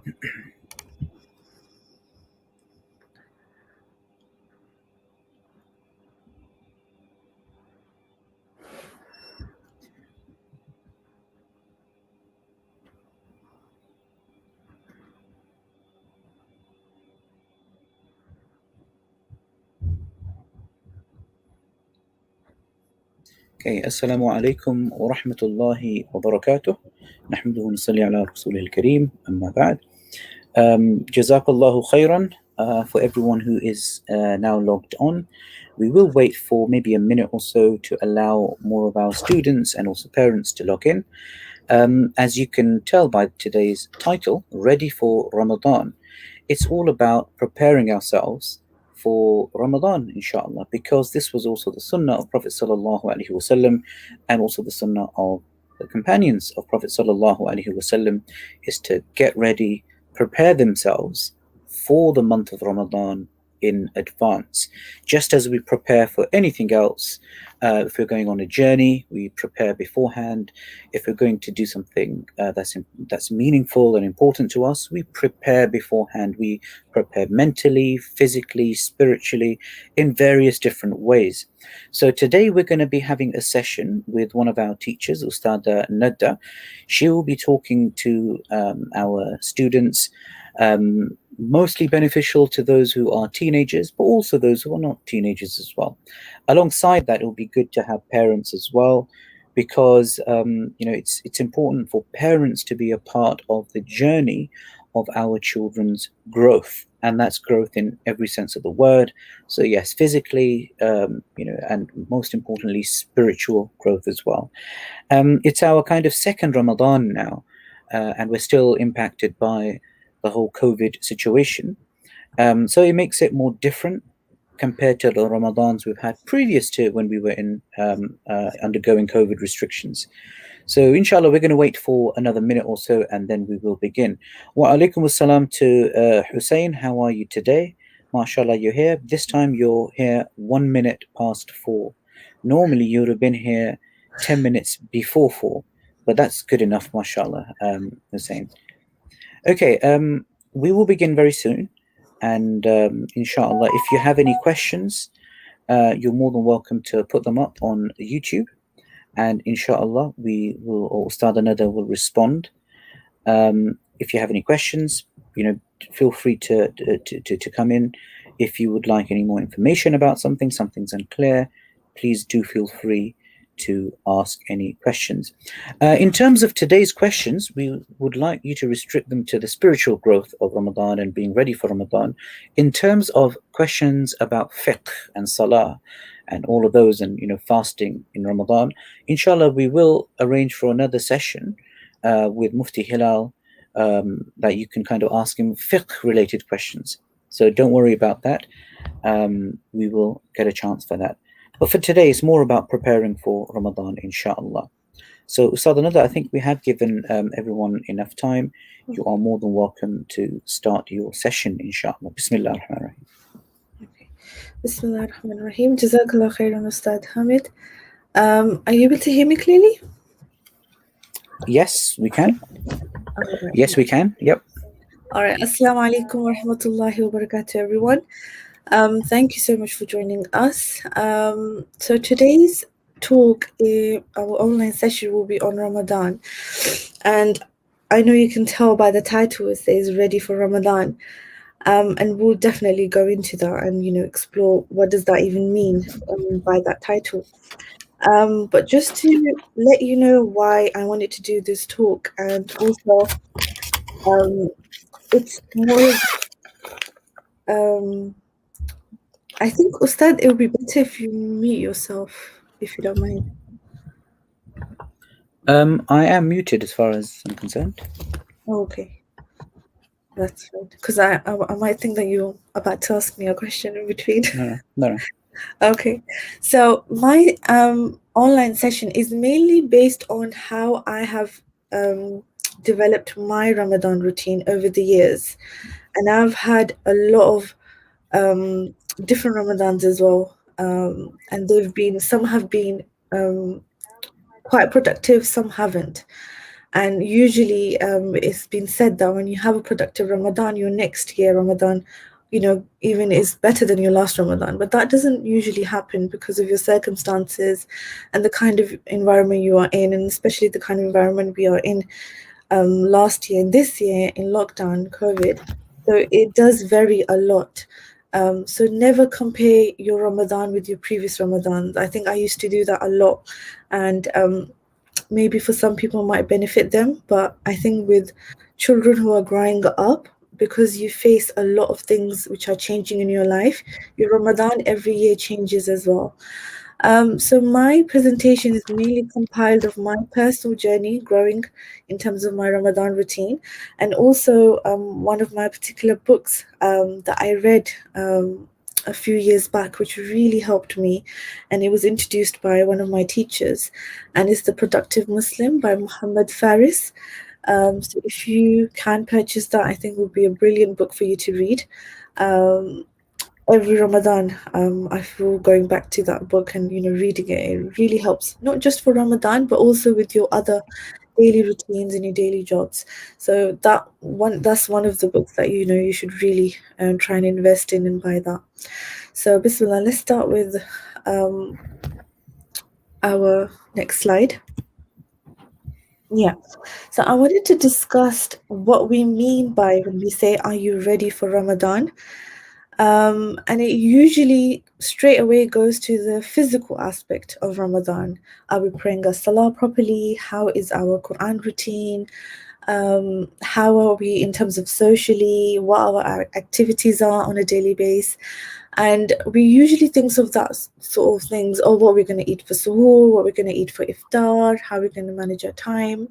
Okay, Assalamu alaikum wa rahmatullahi wa barakatuh. نحمده ونصلي على رسوله الكريم أما بعد. Jazakallahu khairan for everyone who is now logged on. We will wait for maybe a minute or so to allow more of our students and also parents to log in. As you can tell by today's title, Ready for Ramadan, it's all about preparing ourselves for Ramadan, inshallah, because this was also the sunnah of Prophet sallallahu alaihi wasallam, and also the sunnah of the companions of Prophet sallallahu alaihi wasallam, is to get ready, prepare themselves for the month of Ramadan in advance, just as we prepare for anything else. If we're going on a journey, we prepare beforehand. If we're going to do something that's meaningful and important to us, we prepare beforehand. We prepare mentally, physically, spiritually, in various different ways. So today we're going to be having a session with one of our teachers, Ustadha Nadda. She will be talking to our students, mostly beneficial to those who are teenagers, but also those who are not teenagers as well. Alongside that, it will be good to have parents as well, because it's important for parents to be a part of the journey of our children's growth, and that's growth in every sense of the word. So yes, physically, and most importantly, spiritual growth as well. It's our kind of second Ramadan now, and we're still impacted by the whole COVID situation. So it makes it more different compared to the Ramadans we've had previous to when we were in undergoing COVID restrictions. So inshallah, we're going to wait for another minute or so, and then we will begin. Wa alaikum assalam to Hussein. How are you today? MashaAllah, you're here. This time you're here 1 minute past 4. Normally you would have been here 10 minutes before 4, but that's good enough, MashaAllah, Hussein. Okay, we will begin very soon, and inshallah, if you have any questions, you're more than welcome to put them up on YouTube, and inshallah, or Ustadha Nadda will respond. If you have any questions, feel free to come in. If you would like any more information about something's unclear, please do feel free to ask any questions. In terms of today's questions, we would like you to restrict them to the spiritual growth of Ramadan and being ready for Ramadan. In terms of questions about fiqh and salah and all of those, and fasting in Ramadan, inshallah, we will arrange for another session with Mufti Hilal, that you can kind of ask him fiqh related questions. So don't worry about that. We will get a chance for that. But for today, it's more about preparing for Ramadan, inshallah. So, Ustadha Nadda, I think we have given everyone enough time. You are more than welcome to start your session, inshallah. Bismillah ar-Rahman ar-Rahim. Okay. Bismillah ar-Rahman ar-Rahim. Jazakallah khairan, Ustad Hamid. Are you able to hear me clearly? Yes, we can. Right. Yes, we can. Yep. All right. Assalamu alaikum wa rahmatullahi wa barakatuh, everyone. Thank you so much for joining us. So today's talk, our online session, will be on Ramadan. And I know you can tell by the title, it says Ready for Ramadan. And we'll definitely go into that and, explore what does that even mean by that title. But just to let you know why I wanted to do this talk, and also it's more I think, Ustad, it would be better if you mute yourself, if you don't mind. I am muted as far as I'm concerned. Oh, okay. That's fine. Because I might think that you're about to ask me a question in between. No. Okay. So my online session is mainly based on how I have developed my Ramadan routine over the years. And I've had a lot of different Ramadans as well, and some have been quite productive, some haven't. And usually it's been said that when you have a productive Ramadan, your next year Ramadan, even is better than your last Ramadan. But that doesn't usually happen because of your circumstances and the kind of environment you are in, and especially the kind of environment we are in last year and this year in lockdown, COVID. So it does vary a lot. So never compare your Ramadan with your previous Ramadans. I think I used to do that a lot. And maybe for some people might benefit them, but I think with children who are growing up, because you face a lot of things which are changing in your life, your Ramadan every year changes as well. So my presentation is mainly compiled of my personal journey growing in terms of my Ramadan routine, and also one of my particular books that I read a few years back, which really helped me, and it was introduced by one of my teachers, and it's The Productive Muslim by Muhammad Faris. So if you can purchase that, I think it would be a brilliant book for you to read. Every Ramadan, I feel going back to that book and reading it, it really helps, not just for Ramadan, but also with your other daily routines and your daily jobs. So that's one of the books that you should really try and invest in and buy that. So Bismillah, let's start with our next slide. Yeah. So I wanted to discuss what we mean by when we say, "Are you ready for Ramadan?" And it usually straight away goes to the physical aspect of Ramadan. Are we praying our salah properly? How is our Quran routine? How are we in terms of socially? What our activities are on a daily basis? And we usually think of that sort of things, or what we're going to eat for suhoor, what we're going to eat for iftar, how we're going to manage our time.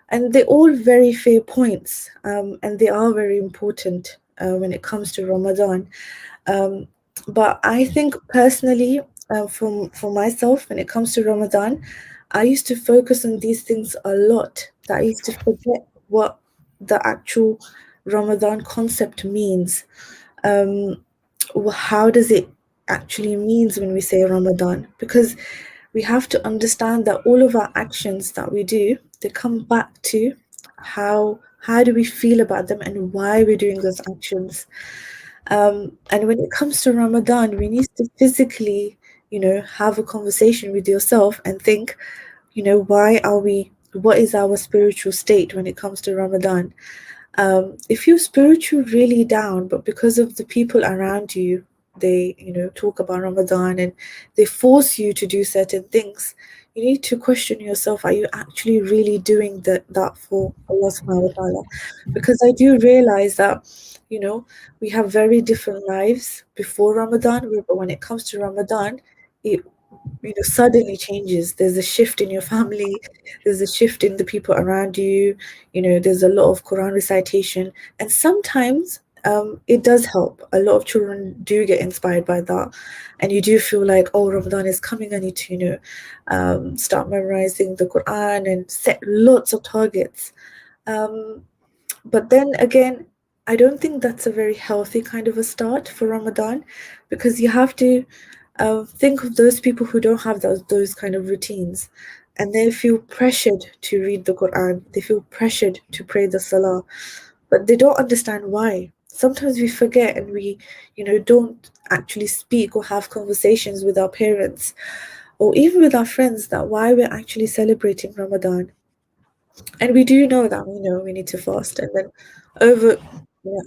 And they're all very fair points, and they are very important when it comes to Ramadan. But I think personally, for myself, when it comes to Ramadan, I used to focus on these things a lot, that I used to forget what the actual Ramadan concept means. How does it actually means when we say Ramadan? Because we have to understand that all of our actions that we do, they come back to how do we feel about them and why we're doing those actions. And when it comes to Ramadan, we need to physically, have a conversation with yourself and think, what is our spiritual state when it comes to Ramadan? If you're spiritual really down, but because of the people around you, they talk about Ramadan and they force you to do certain things, you need to question yourself, are you actually really doing that for Allah subhanahu wa ta'ala? Because I do realize that we have very different lives before Ramadan, but when it comes to Ramadan, it suddenly changes. There's a shift in your family, there's a shift in the people around you, there's a lot of Quran recitation, and sometimes it does help. A lot of children do get inspired by that, and you do feel like, oh, Ramadan is coming, I need to start memorizing the Quran and set lots of targets. But then again, I don't think that's a very healthy kind of a start for Ramadan, because you have to think of those people who don't have those kind of routines, and they feel pressured to read the Quran, they feel pressured to pray the Salah, but they don't understand why. Sometimes we forget, and we don't actually speak or have conversations with our parents or even with our friends that why we're actually celebrating Ramadan. And we do know that we need to fast, and then over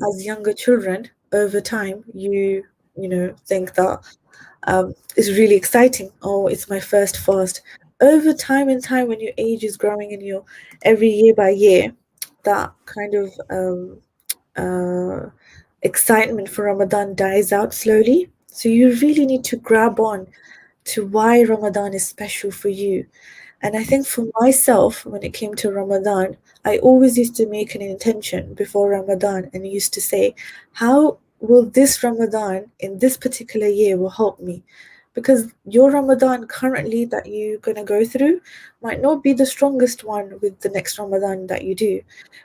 as younger children, over time think that it's really exciting. Oh, it's my first fast. Over time and time, when your age is growing and you're every year by year, that kind of excitement for Ramadan dies out slowly. So you really need to grab on to why Ramadan is special for you. And I think for myself, when it came to Ramadan, I always used to make an intention before Ramadan and used to say, how will this Ramadan in this particular year will help me? Because your Ramadan currently that you're going to go through might not be the strongest one with the next Ramadan that you do,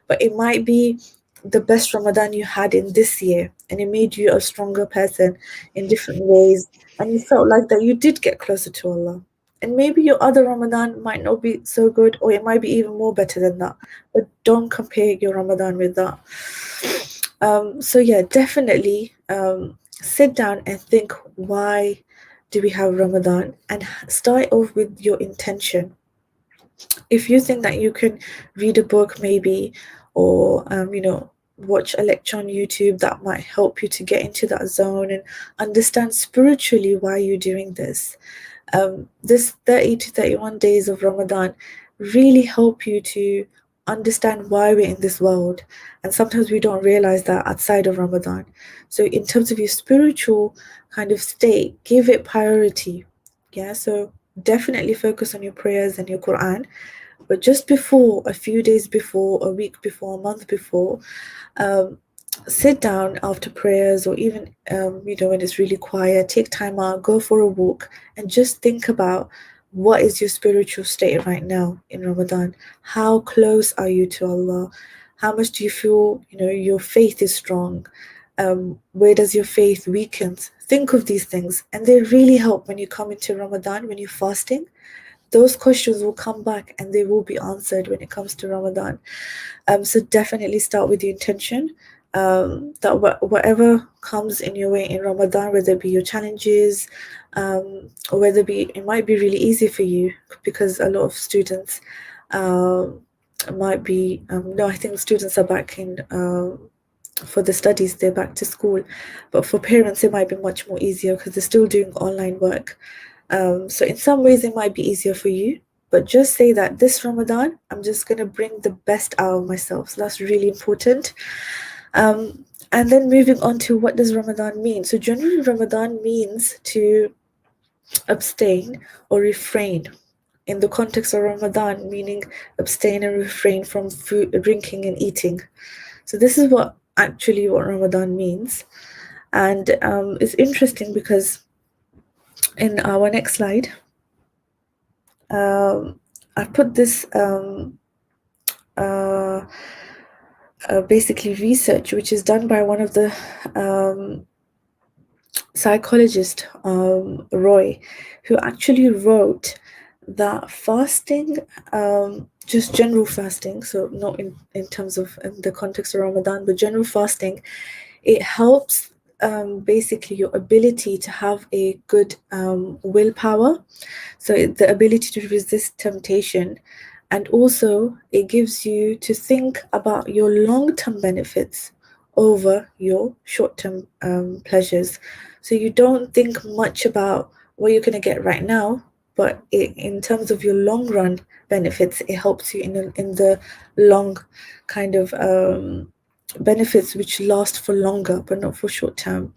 but it might be the best Ramadan you had in this year, and it made you a stronger person in different ways, and you felt like that you did get closer to Allah. And maybe your other Ramadan might not be so good, or it might be even more better than that. But don't compare your Ramadan with that. So yeah, definitely sit down and think, why do we have Ramadan? And start off with your intention. If you think that you can read a book maybe, or watch a lecture on YouTube that might help you to get into that zone and understand spiritually why you're doing this. This 30 to 31 days of Ramadan really help you to understand why we're in this world. And sometimes we don't realize that outside of Ramadan. So in terms of your spiritual kind of state, give it priority. Yeah, so definitely focus on your prayers and your Quran. But just before, a few days before, a week before, a month before, um, sit down after prayers, or even when it's really quiet, take time out, go for a walk, and just think about, what is your spiritual state right now in Ramadan? How close are you to Allah? How much do you feel your faith is strong? Where does your faith weaken? Think of these things, and they really help when you come into Ramadan, when you're fasting. Those questions will come back and they will be answered when it comes to Ramadan. So definitely start with the intention, that whatever comes in your way in Ramadan, whether it be your challenges, or whether it might be really easy for you, because a lot of students might be no, I think students are back in for the studies, they're back to school, but for parents it might be much more easier because they're still doing online work. So in some ways it might be easier for you, but just say that this Ramadan, I'm just going to bring the best out of myself. So that's really important. And then moving on to, what does Ramadan mean? So generally Ramadan means to abstain or refrain. In the context of Ramadan, meaning abstain and refrain from food, drinking and eating. So this is what Ramadan means. And it's interesting because in our next slide, I put this basically research which is done by one of the psychologist, Roy, who actually wrote that fasting, just general fasting, so not in terms of in the context of Ramadan, but general fasting, it helps basically your ability to have a good willpower, so the ability to resist temptation, and also it gives you to think about your long-term benefits over your short-term pleasures. So you don't think much about what you're going to get right now, but in terms of your long run benefits, it helps you in the long kind of benefits which last for longer, but not for short term.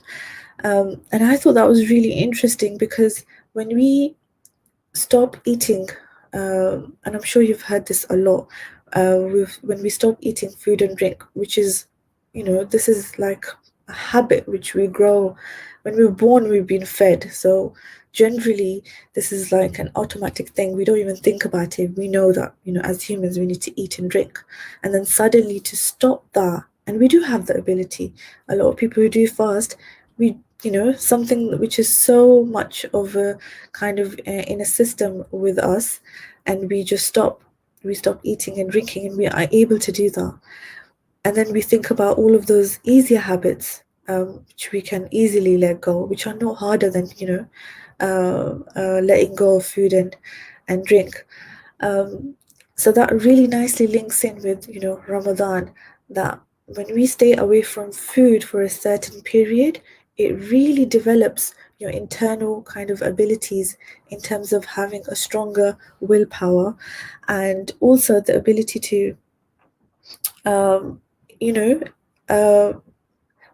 And I thought that was really interesting, because when we stop eating, and I'm sure you've heard this a lot, when we stop eating food and drink, which is, this is like a habit which we grow. When we're born, we've been fed. So generally, this is like an automatic thing. We don't even think about it. We know that, as humans, we need to eat and drink. And then suddenly to stop that, and we do have the ability. A lot of people who do fast, something which is so much of a kind of in a system with us, and we stop eating and drinking, and we are able to do that. And then we think about all of those easier habits, which we can easily let go, which are no harder than letting go of food and drink. So that really nicely links in with Ramadan, that when we stay away from food for a certain period, it really develops your internal kind of abilities in terms of having a stronger willpower, and also the ability to you know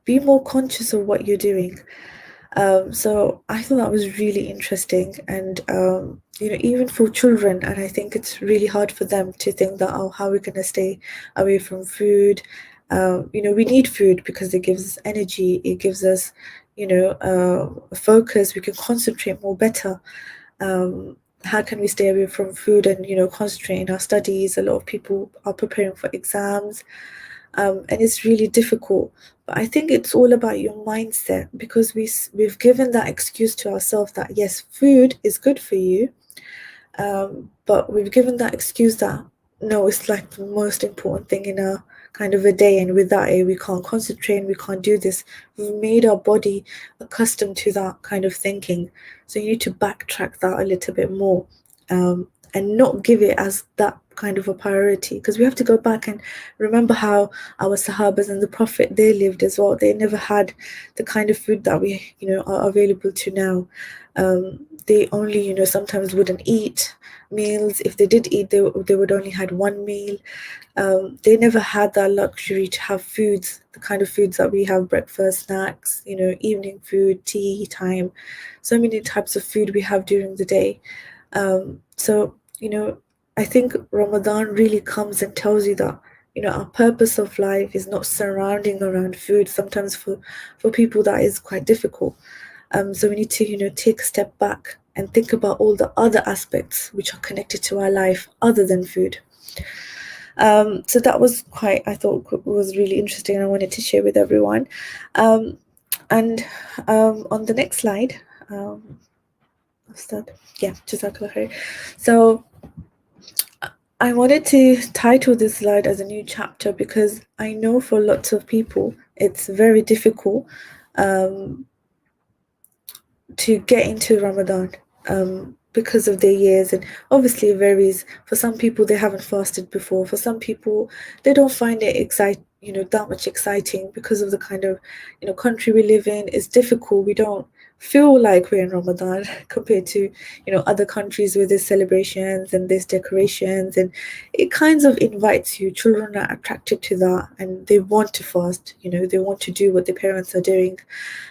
be more conscious of what you're doing. So I thought that was really interesting, and even for children, and I think it's really hard for them to think that, oh, how are we going to stay away from food? We need food because it gives us energy, it gives us focus, we can concentrate more better. How can we stay away from food and concentrate in our studies? A lot of people are preparing for exams, and it's really difficult. But I think it's all about your mindset, because we've given that excuse to ourselves that yes, food is good for you, But we've given that excuse that no, it's like the most important thing in a kind of a day, and without it we can't concentrate and we can't do this. We've made our body accustomed to that kind of thinking, so you need to backtrack that a little bit more, and not give it as that kind of a priority, because we have to go back and remember how our sahabas and the prophet, they lived as well. They never had the kind of food that we are available to now. They only sometimes wouldn't eat meals. If they did eat, they would only had one meal. They never had that luxury to have foods, the kind of foods that we have: breakfast, snacks, evening food, tea time, so many types of food we have during the day. So I think Ramadan really comes and tells you that our purpose of life is not surrounding around food. Sometimes for people that is quite difficult. So we need to take a step back and think about all the other aspects which are connected to our life other than food. So that was I thought was really interesting, and I wanted to share with everyone. And on the next slide, Jazakallah khair. So I wanted to title this slide as a new chapter, because I know for lots of people it's very difficult to get into Ramadan because of their years, and obviously it varies. For some people, they haven't fasted before. For some people, they don't find it that much exciting because of the kind of country we live in. It's difficult. We don't feel like we're in Ramadan compared to other countries with there's celebrations and there's decorations, and it kind of invites you. Children are attracted to that, and they want to fast. They want to do what their parents are doing.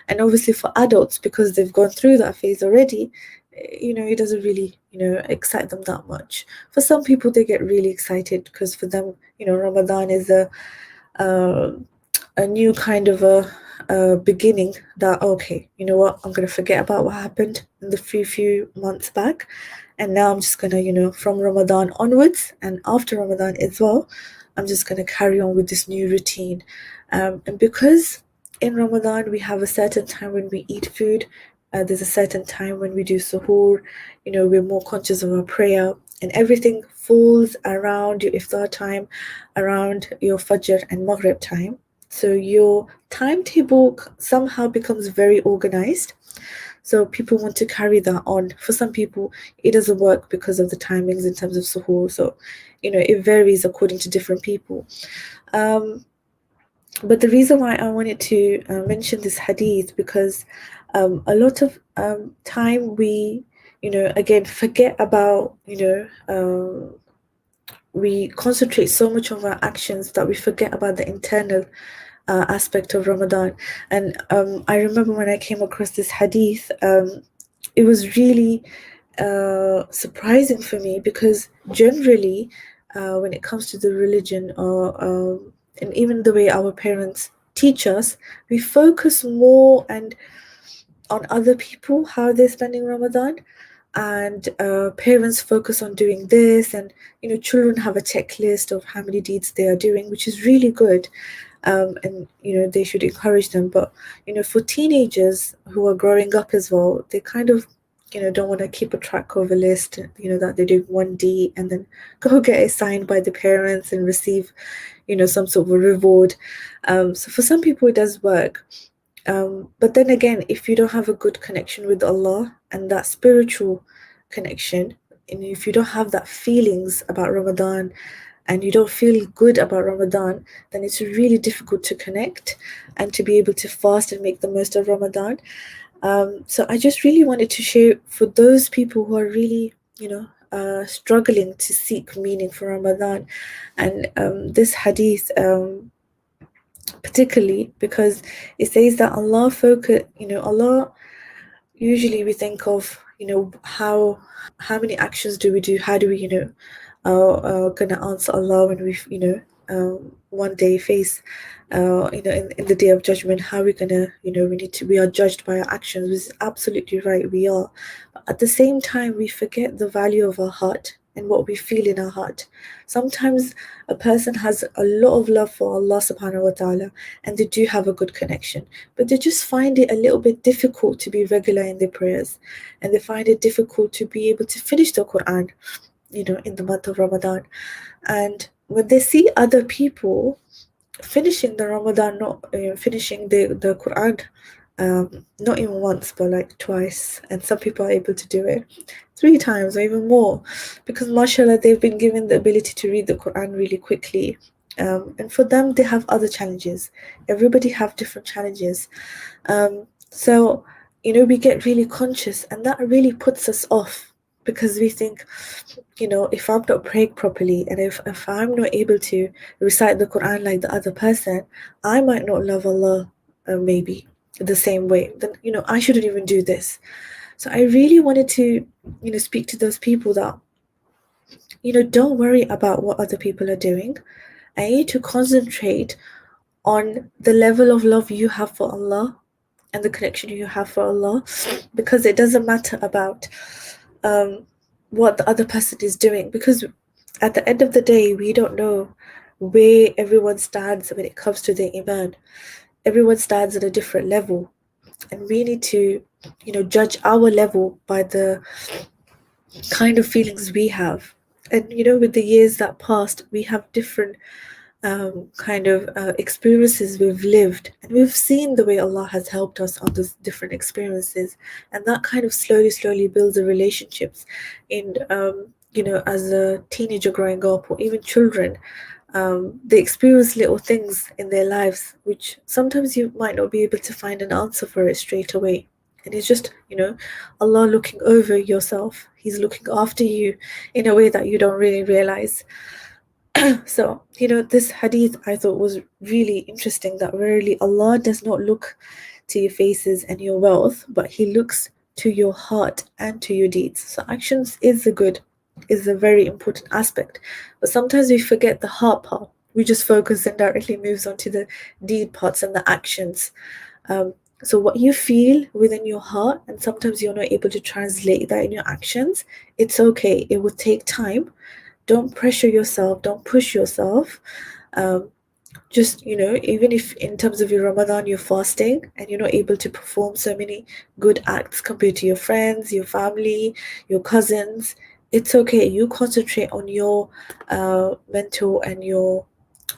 And obviously for adults, because they've gone through that phase already, it doesn't really excite them that much. For some people, they get really excited because for them Ramadan is a new kind of a beginning, that okay, you know what, I'm going to forget about what happened in the few months back, and now I'm just going to from Ramadan onwards and after Ramadan as well, I'm just going to carry on with this new routine. And because in Ramadan we have a certain time when we eat food, there's a certain time when we do suhoor, we're more conscious of our prayer, and everything falls around your iftar time, around your fajr and maghrib time. So your timetable somehow becomes very organized. So people want to carry that on. For some people, it doesn't work because of the timings in terms of suhoor. So, it varies according to different people. But the reason why I wanted to mention this hadith, because a lot of time we, again, forget about, we concentrate so much on our actions that we forget about the internal aspect of Ramadan. And I remember when I came across this hadith, it was really surprising for me, because generally when it comes to the religion, or and even the way our parents teach us, we focus more and on other people, how they're spending Ramadan, and parents focus on doing this, and children have a checklist of how many deeds they are doing, which is really good. And they should encourage them. But for teenagers who are growing up as well, they kind of don't want to keep a track of a list, that they're doing one deed and then go get it signed by the parents and receive some sort of a reward. So for some people it does work, but then again, if you don't have a good connection with Allah and that spiritual connection, and if you don't have that feelings about Ramadan, and you don't feel good about Ramadan, then it's really difficult to connect and to be able to fast and make the most of Ramadan. So I just really wanted to share for those people who are really, struggling to seek meaning for Ramadan, and this hadith, particularly because it says that Allah Allah, usually we think of, how many actions do we do? How do we, gonna answer Allah when we, one day face, in the day of judgment? How are we gonna, we are judged by our actions, which is absolutely right, we are. But at the same time, we forget the value of our heart. and what we feel in our heart. Sometimes a person has a lot of love for Allah subhanahu wa ta'ala and they do have a good connection, but they just find it a little bit difficult to be regular in their prayers, and they find it difficult to be able to finish the Quran, in the month of Ramadan. And when they see other people finishing the Ramadan, not finishing the Quran, not even once, but like twice, and some people are able to do it 3 times or even more, because mashallah, they've been given the ability to read the Quran really quickly. And for them, they have other challenges. Everybody have different challenges. So, we get really conscious, and that really puts us off, because we think, if I'm not praying properly, and if I'm not able to recite the Quran like the other person, I might not love Allah, maybe the same way. Then, I shouldn't even do this. So I really wanted to, speak to those people that, don't worry about what other people are doing. I need to concentrate on the level of love you have for Allah and the connection you have for Allah, because it doesn't matter about what the other person is doing, because at the end of the day, we don't know where everyone stands when it comes to their iman. Everyone stands at a different level, and we need to, judge our level by the kind of feelings we have. And with the years that passed, we have different kind of experiences we've lived, and we've seen the way Allah has helped us on those different experiences, and that kind of slowly builds the relationships in as a teenager growing up, or even children. They experience little things in their lives which sometimes you might not be able to find an answer for it straight away, and it's just Allah looking over yourself. He's looking after you in a way that you don't really realize. So, this hadith I thought was really interesting, that verily Allah does not look to your faces and your wealth, but He looks to your heart and to your deeds. So actions is a very important aspect. But sometimes we forget the heart part. We just focus and directly moves on to the deed parts and the actions. So what you feel within your heart, and sometimes you're not able to translate that in your actions, it's okay. It will take time. Don't pressure yourself. Don't push yourself. Just, even if in terms of your Ramadan, you're fasting and you're not able to perform so many good acts compared to your friends, your family, your cousins, it's okay. You concentrate on your mental and your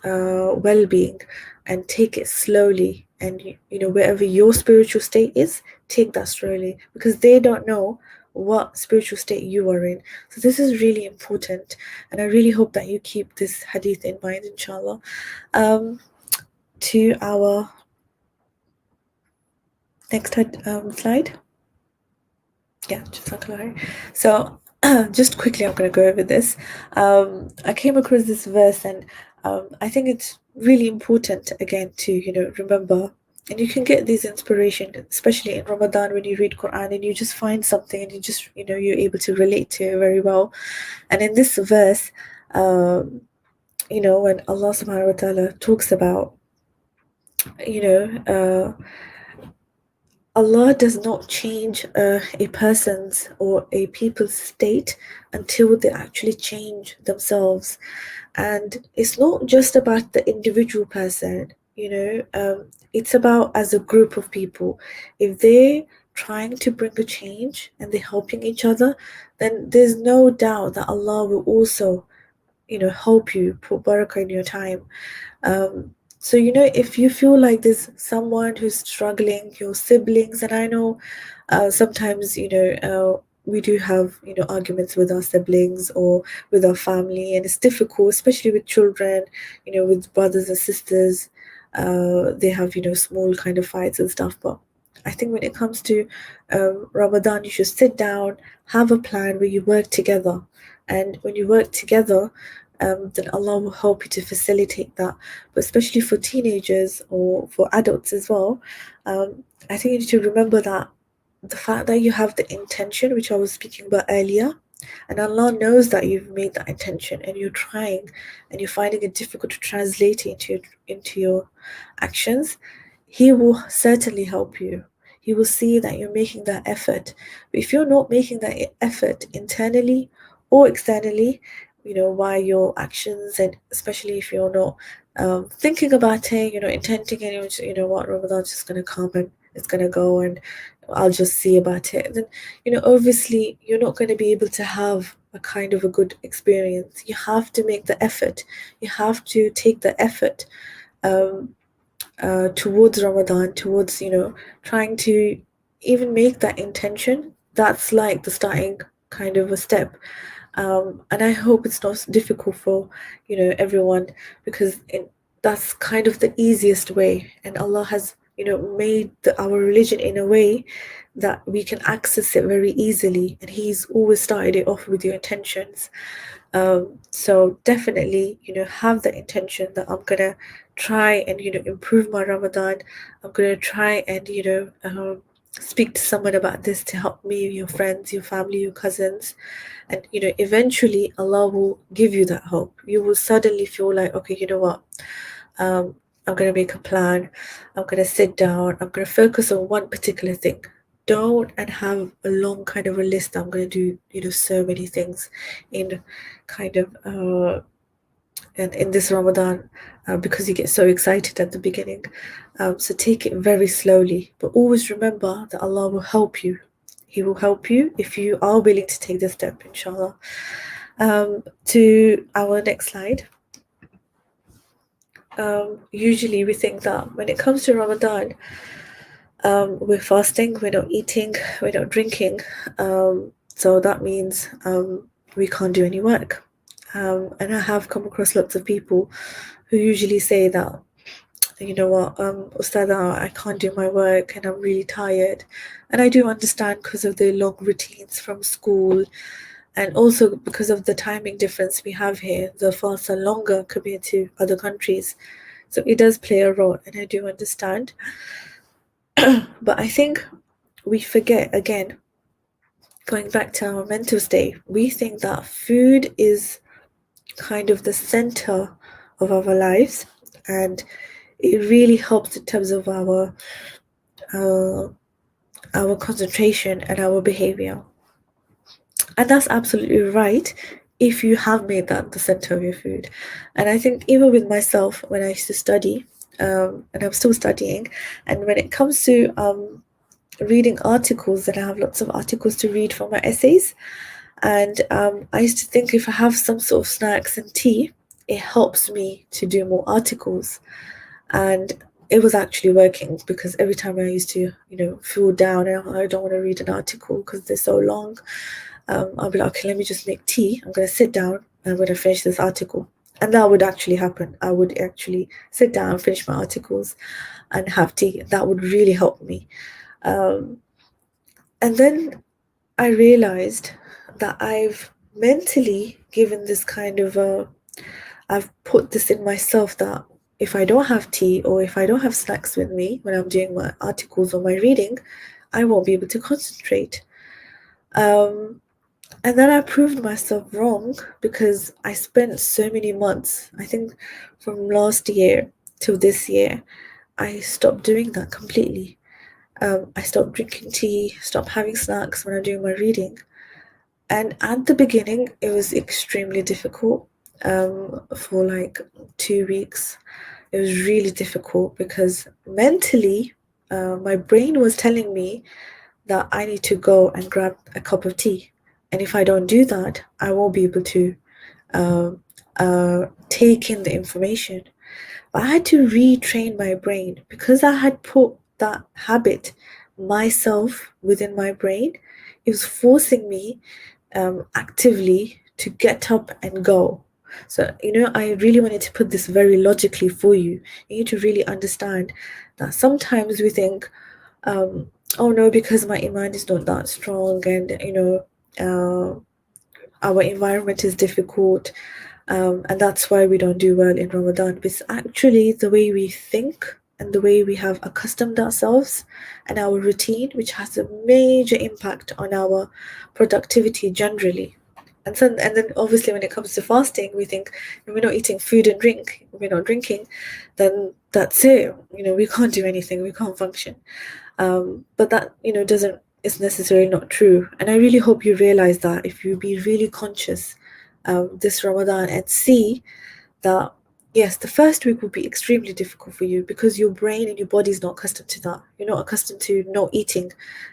well-being, and take it slowly. And wherever your spiritual state is, take that slowly, because they don't know what spiritual state you are in. So this is really important, and I really hope that you keep this hadith in mind, inshallah. To our next slide. Yeah, jazakallah. So just quickly, I'm going to go over this. I came across this verse, and I think it's really important, again, to remember. And you can get these inspiration, especially in Ramadan, when you read Quran and you just find something and you just you're able to relate to it very well. And in this verse, when Allah subhanahu wa ta'ala talks about Allah does not change a person's or a people's state until they actually change themselves. And it's not just about the individual person, it's about as a group of people. If they're trying to bring a change and they're helping each other, then there's no doubt that Allah will also, help you, put barakah in your time. So, if you feel like there's someone who's struggling, your siblings, and I know sometimes, we do have, arguments with our siblings or with our family, and it's difficult, especially with children, with brothers and sisters. They have, small kind of fights and stuff. But I think when it comes to Ramadan, you should sit down, have a plan where you work together. And when you work together, then Allah will help you to facilitate that. But especially for teenagers or for adults as well, I think you need to remember that the fact that you have the intention, which I was speaking about earlier, and Allah knows that you've made that intention and you're trying and you're finding it difficult to translate it into your actions, He will certainly help you. He will see that you're making that effort. But if you're not making that effort internally or externally, why your actions, and especially if you're not thinking about it, intending it, what, Ramadan's just going to come and it's going to go and I'll just see about it. Then, obviously you're not going to be able to have a kind of a good experience. You have to make the effort. You have to take the effort towards Ramadan, towards, trying to even make that intention. That's like the starting kind of a step. And I hope it's not difficult for, everyone, because that's kind of the easiest way. And Allah has, made our religion in a way that we can access it very easily. And He's always started it off with your intentions. So definitely, have the intention that I'm gonna try and, improve my Ramadan. I'm gonna try and, speak to someone about this to help me, your friends, your family, your cousins. And, eventually Allah will give you that hope. You will suddenly feel like, okay, you know what? I'm gonna make a plan. I'm gonna sit down. I'm gonna focus on one particular thing. Don't and have a long kind of a list. I'm gonna do, so many things in kind of and in this Ramadan, because you get so excited at the beginning. So take it very slowly, but always remember that Allah will help you. He will help you if you are willing to take this step, inshallah. To our next slide. Usually we think that when it comes to Ramadan, we're fasting, we're not eating, we're not drinking. So that means we can't do any work. And I have come across lots of people who usually say that, you know what, Ustadha, I can't do my work and I'm really tired. And I do understand, because of the long routines from school, and also because of the timing difference we have here. The fasts are longer compared to other countries. So it does play a role, and I do understand. But I think we forget, again, going back to our mental state, we think that food is kind of the center of our lives, and it really helps in terms of our concentration and our behavior. And that's absolutely right if you have made that the center of your food. And I think even with myself, when I used to study, and I'm still studying, and when it comes to reading articles, and I have lots of articles to read for my essays, and I used to think if I have some sort of snacks and tea, it helps me to do more articles. And it was actually working, because every time I used to, feel down and I don't want to read an article because they're so long, I'll be like, okay, let me just make tea. I'm going to sit down and I'm going to finish this article. And that would actually happen. I would actually sit down, finish my articles and have tea. That would really help me. And then I realized that I've mentally given this kind of I've put this in myself that if I don't have tea or if I don't have snacks with me when I'm doing my articles or my reading, I won't be able to concentrate. And then I proved myself wrong, because I spent so many months, I think from last year to this year, I stopped doing that completely. I stopped drinking tea, stopped having snacks when I'm doing my reading. And at the beginning, it was extremely difficult. For like 2 weeks, it was really difficult, because mentally, my brain was telling me that I need to go and grab a cup of tea. And if I don't do that, I won't be able to take in the information. But I had to retrain my brain, because I had put that habit myself within my brain. It was forcing me actively to get up and go. So, I really wanted to put this very logically for you. You need to really understand that sometimes we think, oh no, because my iman is not that strong, and our environment is difficult, and that's why we don't do well in Ramadan. But it's actually the way we think and the way we have accustomed ourselves and our routine, which has a major impact on our productivity generally. And then obviously when it comes to fasting, we think if we're not eating food and drink, if we're not drinking, then that's it. We can't do anything, we can't function. But that, is necessarily not true. And I really hope you realize that if you be really conscious this Ramadan and see that, yes, the first week will be extremely difficult for you because your brain and your body is not accustomed to that. You're not accustomed to not eating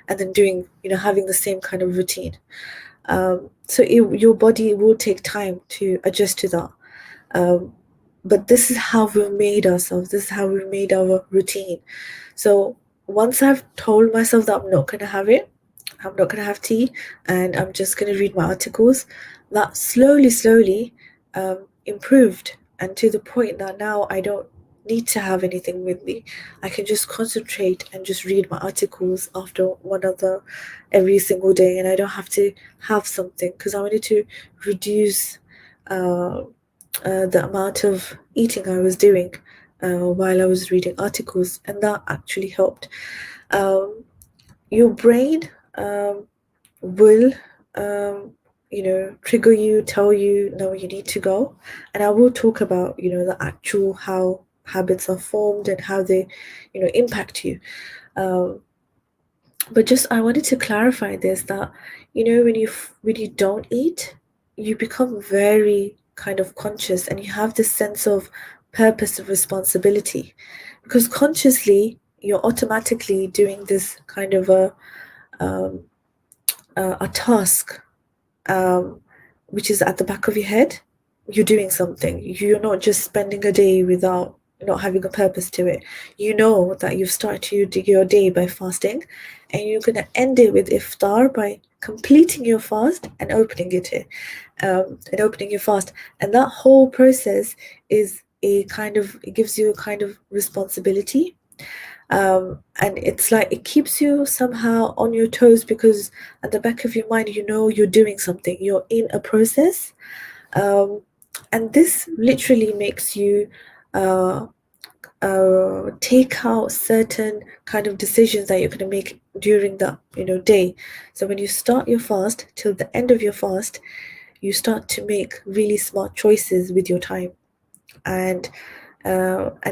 and then doing, having the same kind of routine. So your body will take time to adjust to that. But this is how we've made ourselves. This is how we made our routine. So once I've told myself that I'm not going to have it, I'm not going to have tea, and I'm just going to read my articles, that slowly improved. And to the point that now I don't need to have anything with me. I can just concentrate and just read my articles after one other every single day, and I don't have to have something because I wanted to reduce the amount of eating I was doing while I was reading articles, and that actually helped. Your brain will trigger you, tell you, no, you need to go. And I will talk about, the actual how habits are formed and how they, impact you. But just I wanted to clarify this, that, when you don't eat, you become very kind of conscious and you have this sense of purpose and responsibility, because consciously you're automatically doing this kind of a task, which is at the back of your head. You're doing something. You're not just spending a day without not having a purpose to it. You know that you've started your day by fasting, and you're going to end it with iftar by completing your fast and opening your fast. And that whole process is it gives you a kind of responsibility. And it's like it keeps you somehow on your toes, because at the back of your mind, you're doing something, you're in a process. And this literally makes you take out certain kind of decisions that you're going to make during that day. So when you start your fast till the end of your fast, you start to make really smart choices with your time and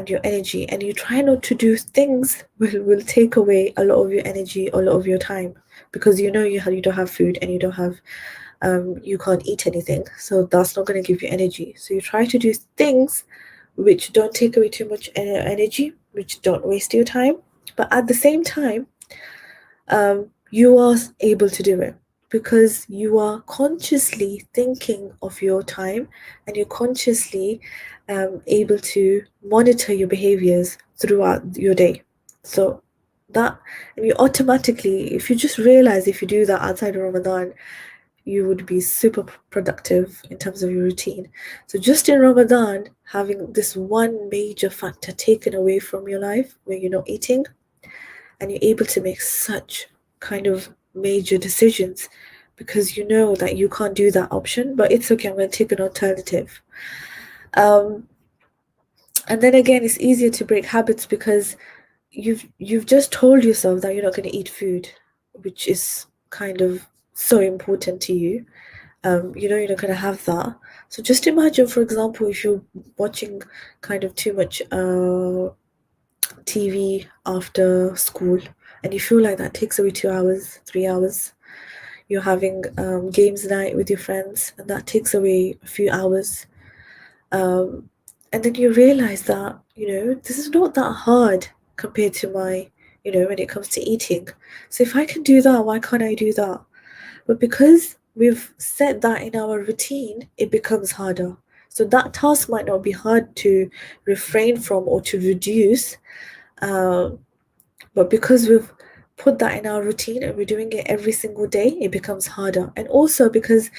your energy, and you try not to do things will take away a lot of your energy, a lot of your time, because you don't have food and you can't eat anything, so that's not going to give you energy. So you try to do things which don't take away too much energy, which don't waste your time, but at the same time you are able to do it because you are consciously thinking of your time, and you're consciously able to monitor your behaviors throughout your day. So that, and you automatically, if you just realize, if you do that outside of Ramadan, you would be super productive in terms of your routine. So just in Ramadan, having this one major factor taken away from your life where you're not eating, and you're able to make such kind of major decisions because you know that you can't do that option, but it's okay, I'm going to take an alternative. And then again, it's easier to break habits because you've just told yourself that you're not going to eat food, which is kind of so important to you. You're not going to have that. So just imagine, for example, if you're watching kind of too much TV after school, and you feel like that takes away 2 hours, 3 hours. You're having games night with your friends, and that takes away a few hours. And then you realize that, this is not that hard compared to when it comes to eating. So if I can do that, why can't I do that? But because we've set that in our routine, it becomes harder. So that task might not be hard to refrain from or to reduce, but because we've put that in our routine and we're doing it every single day, it becomes harder. And also because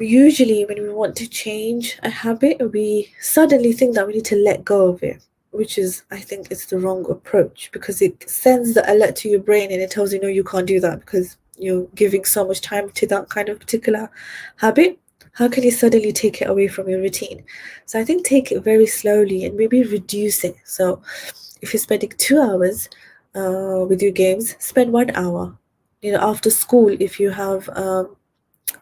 usually when we want to change a habit, we suddenly think that we need to let go of it, which is, I think, it's the wrong approach, because it sends the alert to your brain and it tells you, no, you can't do that because you're giving so much time to that kind of particular habit. How can you suddenly take it away from your routine? So I think take it very slowly and maybe reduce it. So if you're spending 2 hours with your games, spend 1 hour. After school, if you have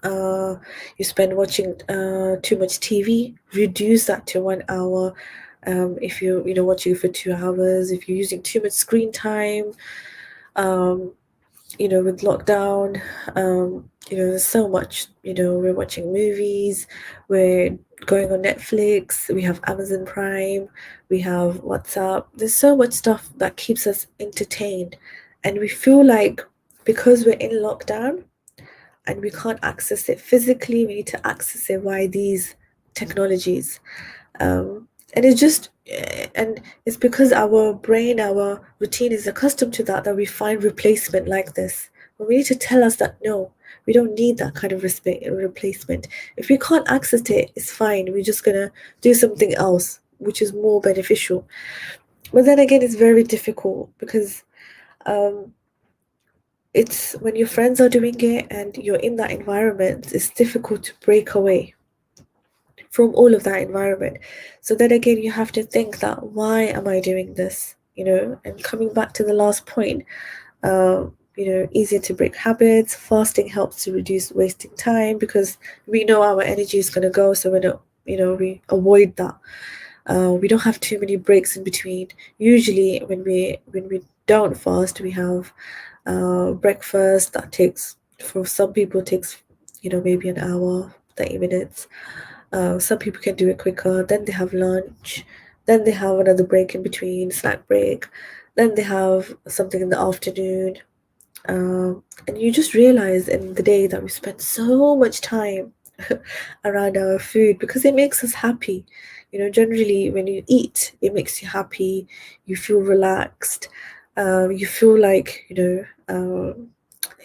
you spend watching too much TV, reduce that to 1 hour. If you're watching for 2 hours, if you're using too much screen time, with lockdown, there's so much, we're watching movies, we're going on Netflix, we have Amazon Prime, we have WhatsApp. There's so much stuff that keeps us entertained. And we feel like because we're in lockdown and we can't access it physically, we need to access it via these technologies. And it's because our brain, our routine is accustomed to that we find replacement like this. But we need to tell us that no, we don't need that kind of replacement. If we can't access it, it's fine. We're just gonna do something else, which is more beneficial. But then again, it's very difficult because it's when your friends are doing it and you're in that environment, it's difficult to break away from all of that environment. So then again, you have to think that why am I doing this? And coming back to the last point, easier to break habits. Fasting helps to reduce wasting time because we know our energy is going to go, so we avoid that. We don't have too many breaks in between. Usually, when we don't fast, we have breakfast that takes, for some people, takes maybe an hour, 30 minutes. Some people can do it quicker. Then they have lunch. Then they have another break in between, snack break. Then they have something in the afternoon. And you just realize in the day that we spend so much time around our food because it makes us happy. Generally, when you eat, it makes you happy. You feel relaxed. You feel like, it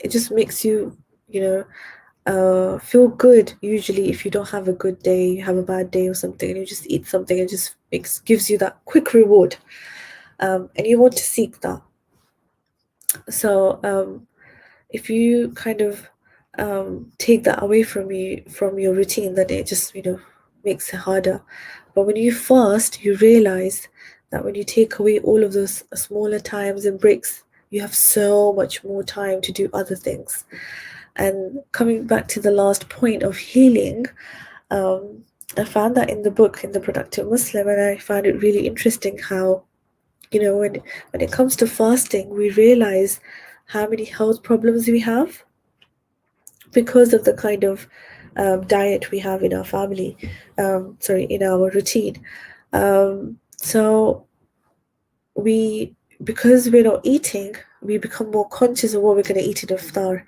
just makes you, feel good. Usually, if you don't have a good day, you have a bad day or something, and you just eat something, it just gives you that quick reward, and you want to seek that. So if you kind of take that away from your routine, then it just makes it harder. But when you fast, you realize that when you take away all of those smaller times and breaks, you have so much more time to do other things. And coming back to the last point of healing, I found that in the book, in The Productive Muslim, and I found it really interesting how, when it comes to fasting, we realize how many health problems we have because of the kind of diet we have in our family, in our routine. So because we're not eating, we become more conscious of what we're going to eat in iftar.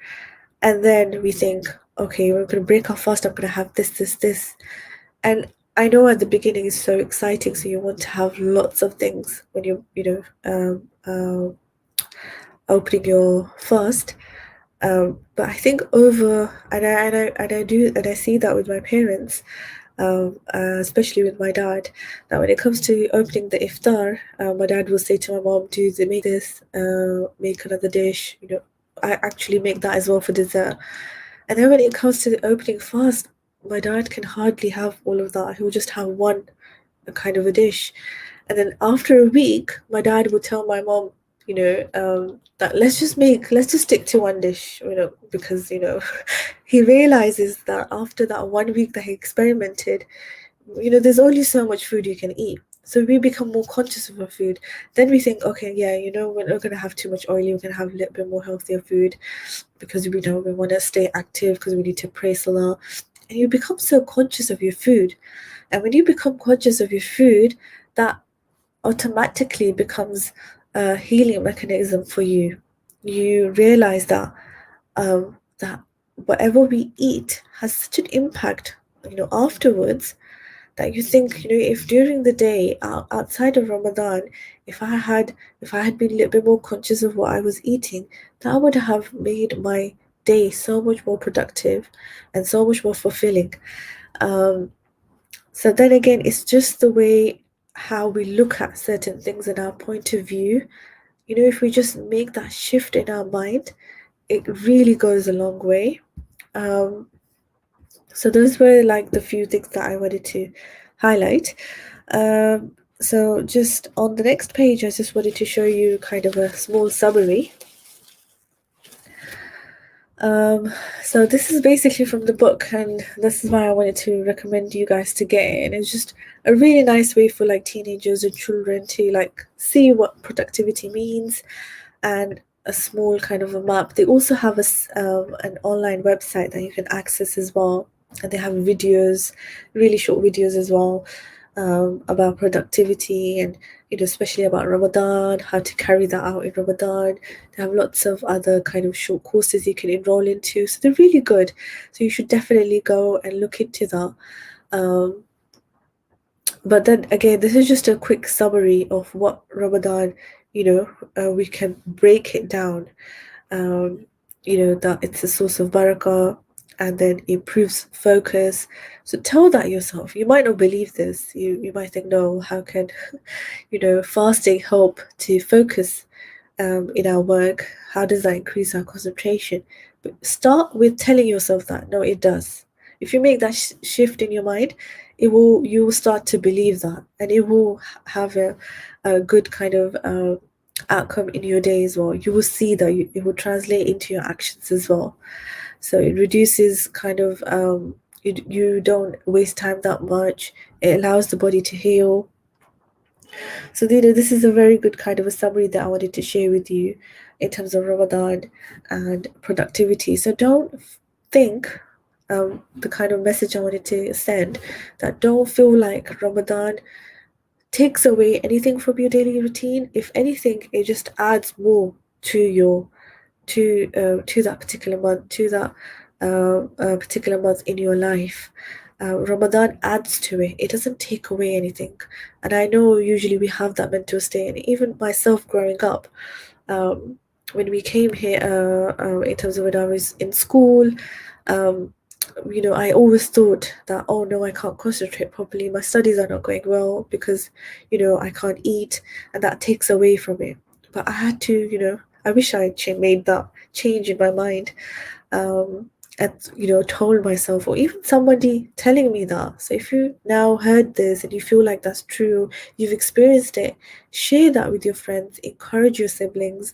And then we think, okay, we're going to break our fast, I'm going to have this, this, this. And I know at the beginning it's so exciting, so you want to have lots of things when opening your fast. But I think I see that with my parents, especially with my dad, that when it comes to opening the iftar, my dad will say to my mom, make this, make another dish, I actually make that as well for dessert. And then when it comes to the opening fast, my dad can hardly have all of that. He'll just have one kind of a dish. And then after a week, my dad would tell my mom, that let's just stick to one dish, because, he realizes that after that 1 week that he experimented, there's only so much food you can eat. So we become more conscious of our food. Then we think, okay, yeah, we're not going to have too much oily. We're going to have a little bit more healthier food because we want to stay active because we need to pray salah. And you become so conscious of your food. And when you become conscious of your food, that automatically becomes a healing mechanism for you. You realize that that whatever we eat has such an impact, afterwards, that you think, if during the day outside of Ramadan, if I had been a little bit more conscious of what I was eating, that would have made my day so much more productive and so much more fulfilling. So then again, it's just the way how we look at certain things and our point of view. If we just make that shift in our mind, it really goes a long way. So those were like the few things that I wanted to highlight. So just on the next page, I just wanted to show you kind of a small summary. So this is basically from the book, and this is why I wanted to recommend you guys to get it. And it's just a really nice way for like teenagers and children to like see what productivity means, and a small kind of a map. They also have an online website that you can access as well, and they have videos, really short videos as well, about productivity and especially about Ramadan, how to carry that out in Ramadan. They have lots of other kind of short courses you can enroll into, so they're really good. So you should definitely go and look into that. But then again, this is just a quick summary of what Ramadan, we can break it down. That it's a source of barakah and then improves focus. So tell that yourself. You might not believe this. You might think, no, how can, fasting help to focus in our work? How does that increase our concentration? But start with telling yourself that, no, it does. If you make that shift in your mind, you will start to believe that, and it will have a good kind of outcome in your day as well. You will see that it will translate into your actions as well. So it reduces kind of you don't waste time that much. It allows the body to heal. So this is a very good kind of a summary that I wanted to share with you in terms of Ramadan and productivity. So don't think the kind of message I wanted to send, that don't feel like Ramadan takes away anything from your daily routine. If anything, it just adds more to your to that particular month, to that particular month in your life. Ramadan adds to it. It doesn't take away anything. And I know usually we have that mental state, and even myself growing up, when we came here, in terms of when I was in school, I always thought that, oh no, I can't concentrate properly. My studies are not going well because, I can't eat, and that takes away from it. But I had to, I wish I made that change in my mind, and told myself, or even somebody telling me that. So if you now heard this and you feel like that's true, you've experienced it, share that with your friends, encourage your siblings,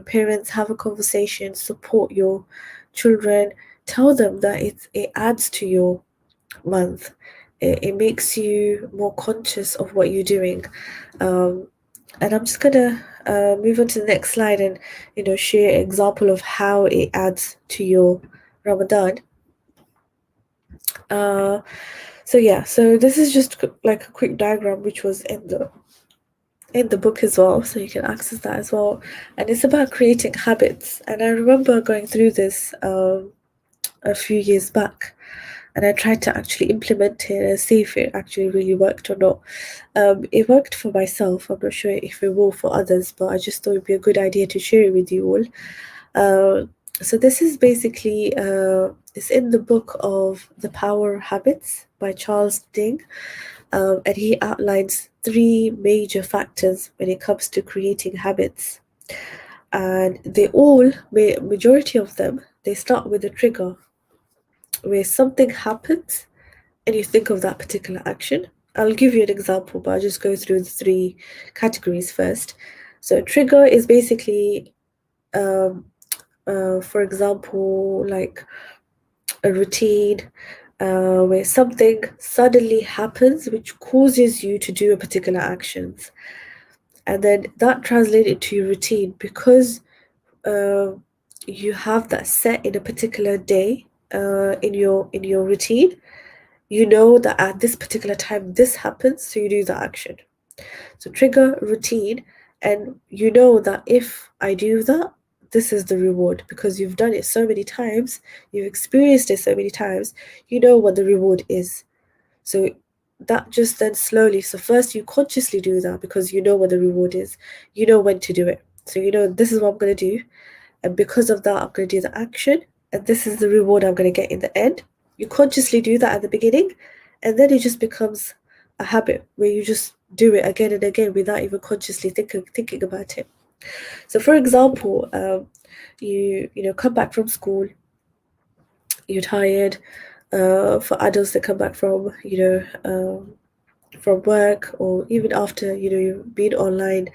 parents, have a conversation, support your children, tell them that it adds to your month. It makes you more conscious of what you're doing. And I'm just gonna move on to the next slide and share an example of how it adds to your Ramadan. So this is just like a quick diagram which was in the book as well, so you can access that as well. And it's about creating habits. And I remember going through this a few years back, and I tried to actually implement it and see if it actually really worked or not. It worked for myself. I'm not sure if it will for others, but I just thought it'd be a good idea to share it with you all. So this is basically it's in the book of The Power of Habits by Charles Ding, and he outlines 3 major factors when it comes to creating habits, and they all, majority of them, they start with a trigger where something happens and you think of that particular action. I'll give you an example, but I'll just go through the 3 categories first. So a trigger is basically, for example, like a routine where something suddenly happens which causes you to do a particular actions, and then that translates into your routine because you have that set in a particular day in your routine. You know that at this particular time this happens, so you do the action. So trigger, routine, and you know that if I do that, this is the reward, because you've done it so many times, you've experienced it so many times, you know what the reward is. So that just then slowly, so first you consciously do that because you know what the reward is, you know when to do it. So you know this is what I'm going to do, and because of that I'm going to do the action, and this is the reward I'm going to get in the end. You consciously do that at the beginning, and then it just becomes a habit where you just do it again and again without even consciously thinking about it. So for example, you come back from school, you're tired. For adults that come back from from work, or even after you've been online,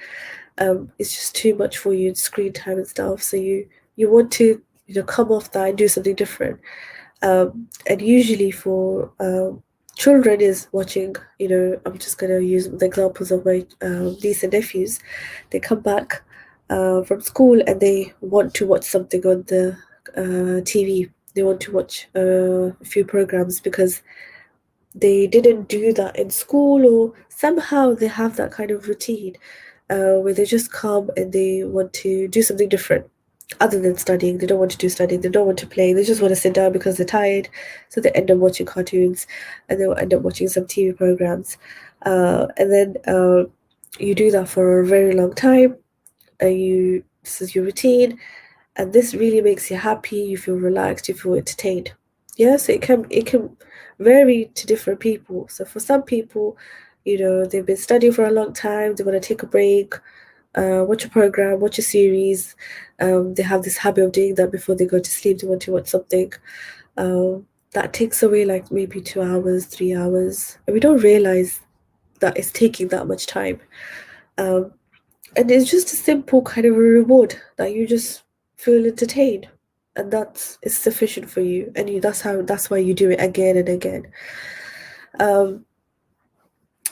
it's just too much for you, screen time and stuff, so you want to come off that and do something different. And usually for children is watching, I'm just going to use the examples of my niece and nephews. They come back from school and they want to watch something on the TV. They want to watch a few programs because they didn't do that in school, or somehow they have that kind of routine where they just come and they want to do something different other than studying. They don't want to do studying, they don't want to play, they just want to sit down because they're tired. So they end up watching cartoons and they'll end up watching some TV programs. And then you do that for a very long time. This is your routine, and this really makes you happy, you feel relaxed, you feel entertained. Yeah, so it can vary to different people. So for some people, they've been studying for a long time, they want to take a break, watch a program, watch a series. They have this habit of doing that before they go to sleep. They want to watch something that takes away like maybe 2 hours, 3 hours, and we don't realize that it's taking that much time. And it's just a simple kind of a reward that you just feel entertained, and that's is sufficient for you, and that's why you do it again and again.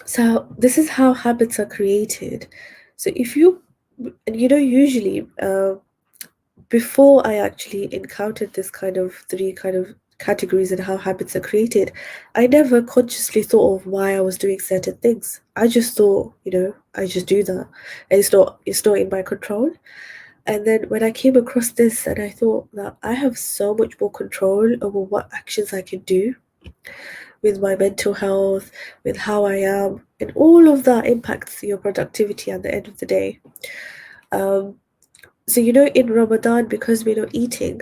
So this is how habits are created. So if you and usually before I actually encountered this kind of three kind of categories and how habits are created, I never consciously thought of why I was doing certain things. I just thought, I just do that, and it's not in my control. And then when I came across this, and I thought that I have so much more control over what actions I can do with my mental health, with how I am, and all of that impacts your productivity at the end of the day. So in Ramadan, because we're not eating,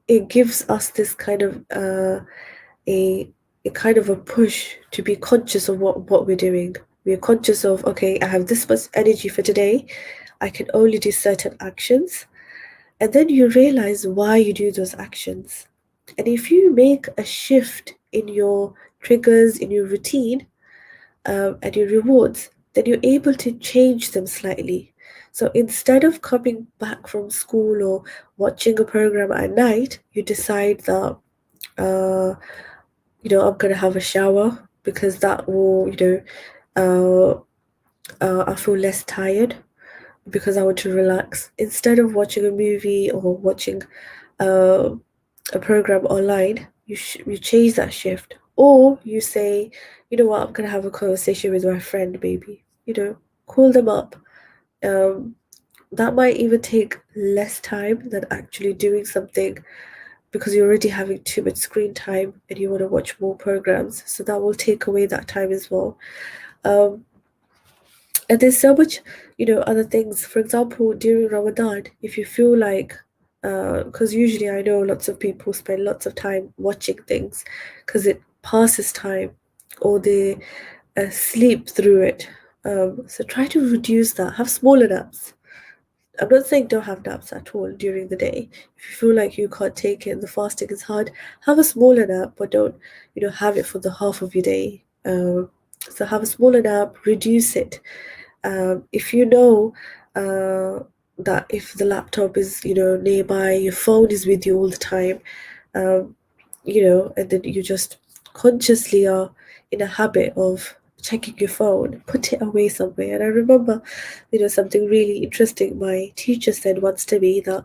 it gives us this kind of a kind of a push to be conscious of what we're doing. We're conscious of, okay, I have this much energy for today. I can only do certain actions. And then you realize why you do those actions. And if you make a shift in your triggers, in your routine, and your rewards, then you're able to change them slightly. So instead of coming back from school or watching a program at night, you decide that, I'm going to have a shower because that will, I feel less tired because I want to relax. Instead of watching a movie or watching uh, a program online, you change that shift, or you say, you know what, I'm gonna have a conversation with my friend, maybe, call them up. That might even take less time than actually doing something, because you're already having too much screen time and you want to watch more programs, so that will take away that time as well. And there's so much, other things. For example, during Ramadan, if you feel like, because usually I know lots of people spend lots of time watching things because it passes time, or they sleep through it. So try to reduce that. Have smaller naps. I'm not saying don't have naps at all during the day. If you feel like you can't take it, the fasting is hard, have a smaller nap, but don't, have it for the half of your day. So have a smaller nap, reduce it. If you know that if the laptop is nearby, your phone is with you all the time, and then you just consciously are in a habit of checking your phone, put it away somewhere. And I remember, something really interesting my teacher said once to me, that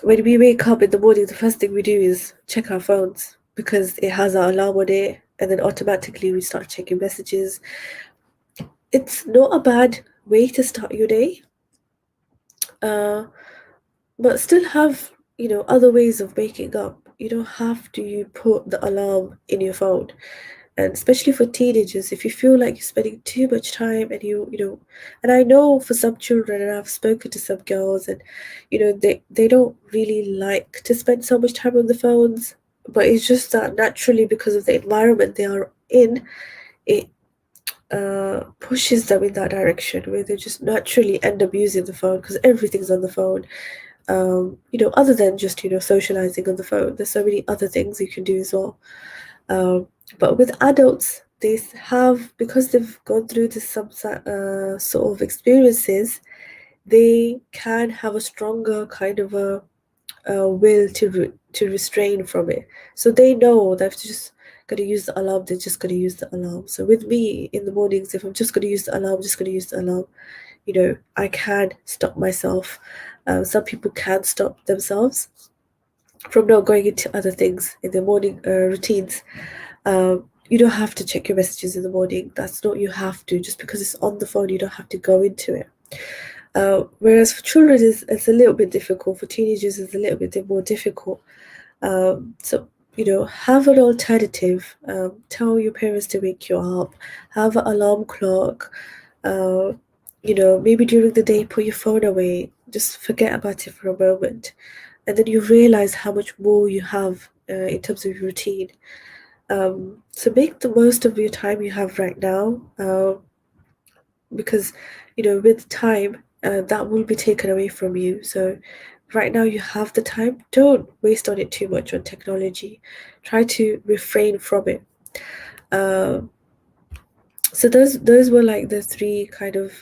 when we wake up in the morning, the first thing we do is check our phones because it has our alarm on it, and then automatically we start checking messages. It's not a bad way to start your day, but still have, other ways of waking up. You don't have to put the alarm in your phone. And especially for teenagers, if you feel like you're spending too much time, and and I know for some children, and I've spoken to some girls, and they don't really like to spend so much time on the phones, but it's just that naturally, because of the environment they are in, it pushes them in that direction where they just naturally end up using the phone because everything's on the phone. Other than just socializing on the phone, there's so many other things you can do as well. But with adults, they have, because they've gone through this some sort of experiences, they can have a stronger kind of a will to restrain from it. So they know they're just going to use the alarm. They're just going to use the alarm. So with me in the mornings, if I'm just going to use the alarm, I'm just going to use the alarm. I can stop myself. Some people can stop themselves from not going into other things in their morning routines. You don't have to check your messages in the morning. That's not you have to. Just because it's on the phone, you don't have to go into it. Whereas for children, it's a little bit difficult. For teenagers, it's a little bit more difficult. So, have an alternative. Tell your parents to wake you up. Have an alarm clock. Maybe during the day, put your phone away. Just forget about it for a moment. And then you realize how much more you have in terms of your routine. So make the most of your time you have right now, because with time that will be taken away from you. So right now you have the time. Don't waste on it too much on technology. Try to refrain from it. So those were like the three kind of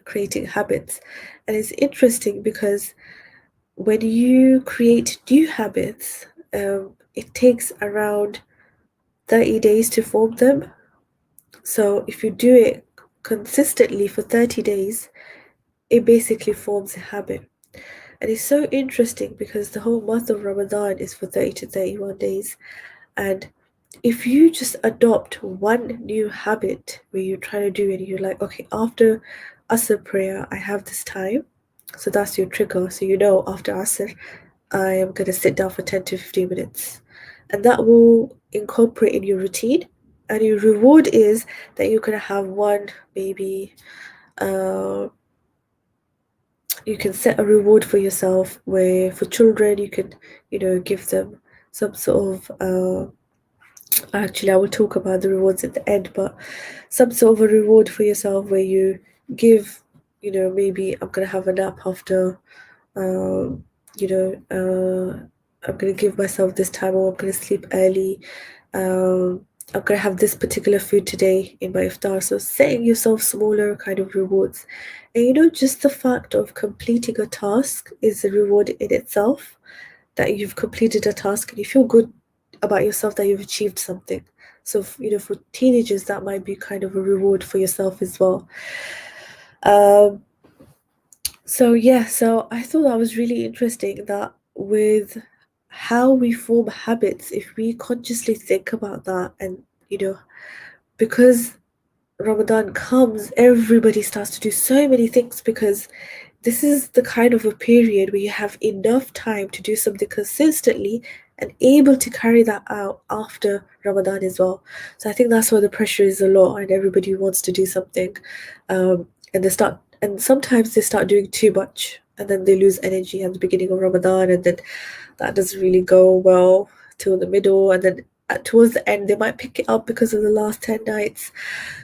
creating habits, and it's interesting because when you create new habits, it takes around 30 days to form them. So if you do it consistently for 30 days, it basically forms a habit. And it's so interesting because the whole month of Ramadan is for 30 to 31 days. And if you just adopt one new habit where you try to do it, you're like, okay, after Asr prayer, I have this time. So that's your trigger. So after Asr, I am going to sit down for 10 to 15 minutes. And that will incorporate in your routine. And your reward is that you're going to have one, maybe, you can set a reward for yourself where for children you can, give them some sort of, actually I will talk about the rewards at the end, but some sort of a reward for yourself where you give, maybe I'm going to have a nap after, um, I'm going to give myself this time, or I'm going to sleep early. I'm going to have this particular food today in my iftar. So setting yourself smaller kind of rewards. And just the fact of completing a task is a reward in itself, that you've completed a task and you feel good about yourself that you've achieved something. So, for teenagers, that might be kind of a reward for yourself as well. So I thought that was really interesting that with how we form habits, if we consciously think about that, and because Ramadan comes, everybody starts to do so many things, because this is the kind of a period where you have enough time to do something consistently and able to carry that out after Ramadan as well. So I think that's why the pressure is a lot and everybody wants to do something. And sometimes they start doing too much and then they lose energy at the beginning of Ramadan, and then that doesn't really go well till the middle, and then towards the end they might pick it up because of the last 10 nights.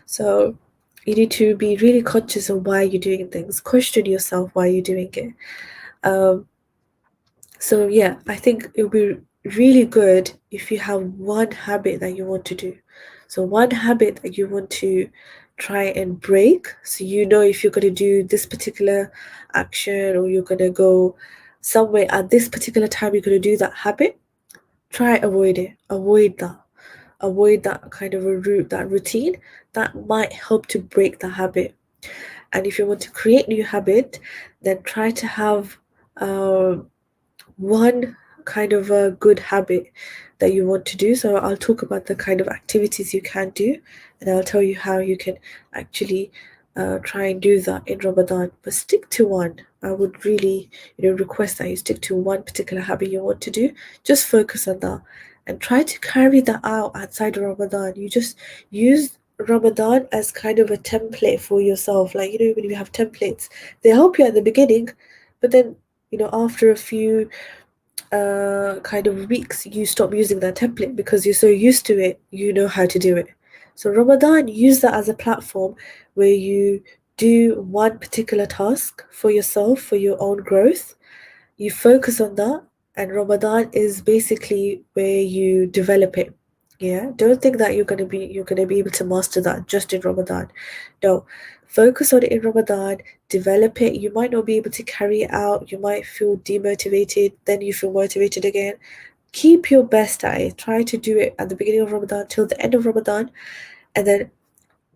So you need to be really conscious of why you're doing things. Question yourself why you're doing it. So yeah, I think it would be really good if you have one habit that you want to do. So one habit that you want to try and break. So if you're going to do this particular action, or you're going to go somewhere at this particular time, you're going to do that habit. Try avoid it. Avoid that kind of a route, that routine that might help to break the habit. And if you want to create new habit, then try to have one kind of a good habit that you want to do. So I'll talk about the kind of activities you can do, and I'll tell you how you can actually try and do that in Ramadan. But stick to one. I would really request that you stick to one particular habit you want to do. Just focus on that and try to carry that out outside of Ramadan. You just use Ramadan as kind of a template for yourself. Like, when you have templates, they help you at the beginning, but then after a few kind of weeks, you stop using that template because you're so used to it, you know how to do it. So Ramadan, use that as a platform where you do one particular task for yourself, for your own growth. You focus on that, and Ramadan is basically where you develop it. Yeah, don't think that you're gonna be able to master that just in Ramadan. No, focus on it in Ramadan, develop it. You might not be able to carry it out. You might feel demotivated, then you feel motivated again. Keep your best at it. Try to do it at the beginning of Ramadan till the end of Ramadan, and then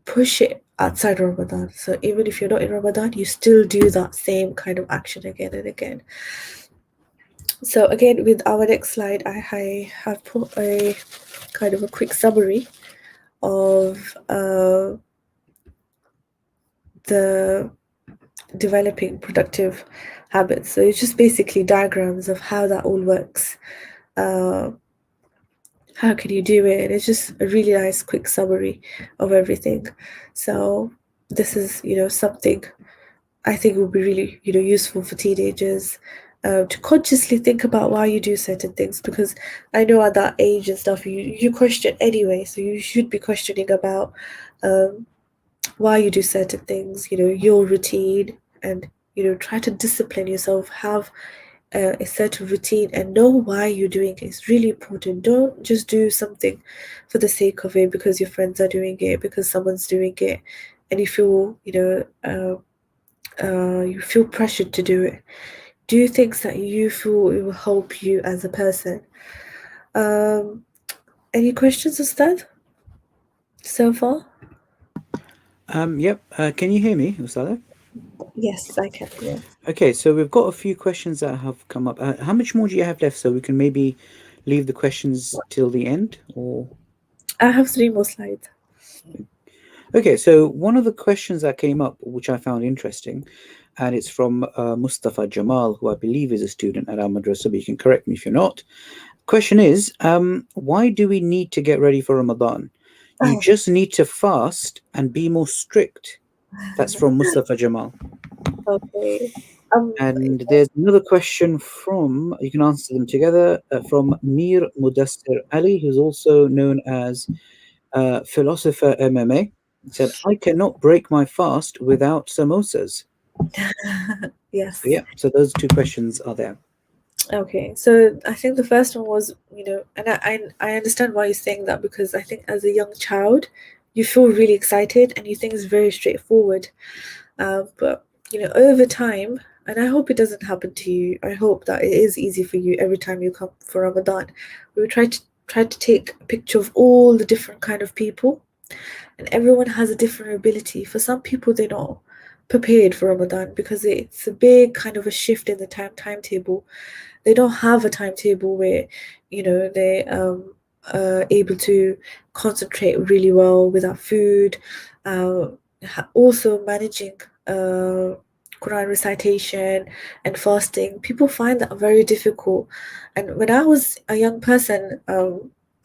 push it outside Ramadan. So even if you're not in Ramadan, you still do that same kind of action again and again. So again, with our next slide, I have put a kind of a quick summary of the developing productive habits. So it's just basically diagrams of how that all works. How can you do it? And it's just a really nice quick summary of everything. So this is, something I think will be really, useful for teenagers to consciously think about why you do certain things. Because I know at that age and stuff, you question anyway. So you should be questioning about why you do certain things, your routine, and, try to discipline yourself, have a certain routine and know why you're doing it. It's really important. Don't just do something for the sake of it because your friends are doing it, because someone's doing it, and you feel, you feel pressured to do it. Do things that you feel it will help you as a person. Any questions, Ustad, so far? Yep. Can you hear me, Ustadha? Yes, I can. Yeah. Okay, so we've got a few questions that have come up. How much more do you have left, so we can maybe leave the questions till the end, or? I have 3 more slides. Okay, so one of the questions that came up, which I found interesting, and it's from Mustafa Jamal, who I believe is a student at our madrasa, but you can correct me if you're not. Question is, why do we need to get ready for Ramadan? You just need to fast and be more strict. That's from Mustafa Jamal. Okay. And there's another question from, you can answer them together, from Mir Mudassir Ali, who's also known as Philosopher MMA. He said, I cannot break my fast without samosas. Yes. So, yeah, so those two questions are there. Okay, so I think the first one was, and I understand why you're saying that, because I think as a young child, you feel really excited and you think it's very straightforward. But over time, and I hope it doesn't happen to you. I hope that it is easy for you every time you come for Ramadan. We try to take a picture of all the different kind of people, and everyone has a different ability. For some people, they're not prepared for Ramadan because it's a big kind of a shift in the timetable. They don't have a timetable where they able to concentrate really well without food. Also managing Quran recitation and fasting, people find that very difficult. And when I was a young person,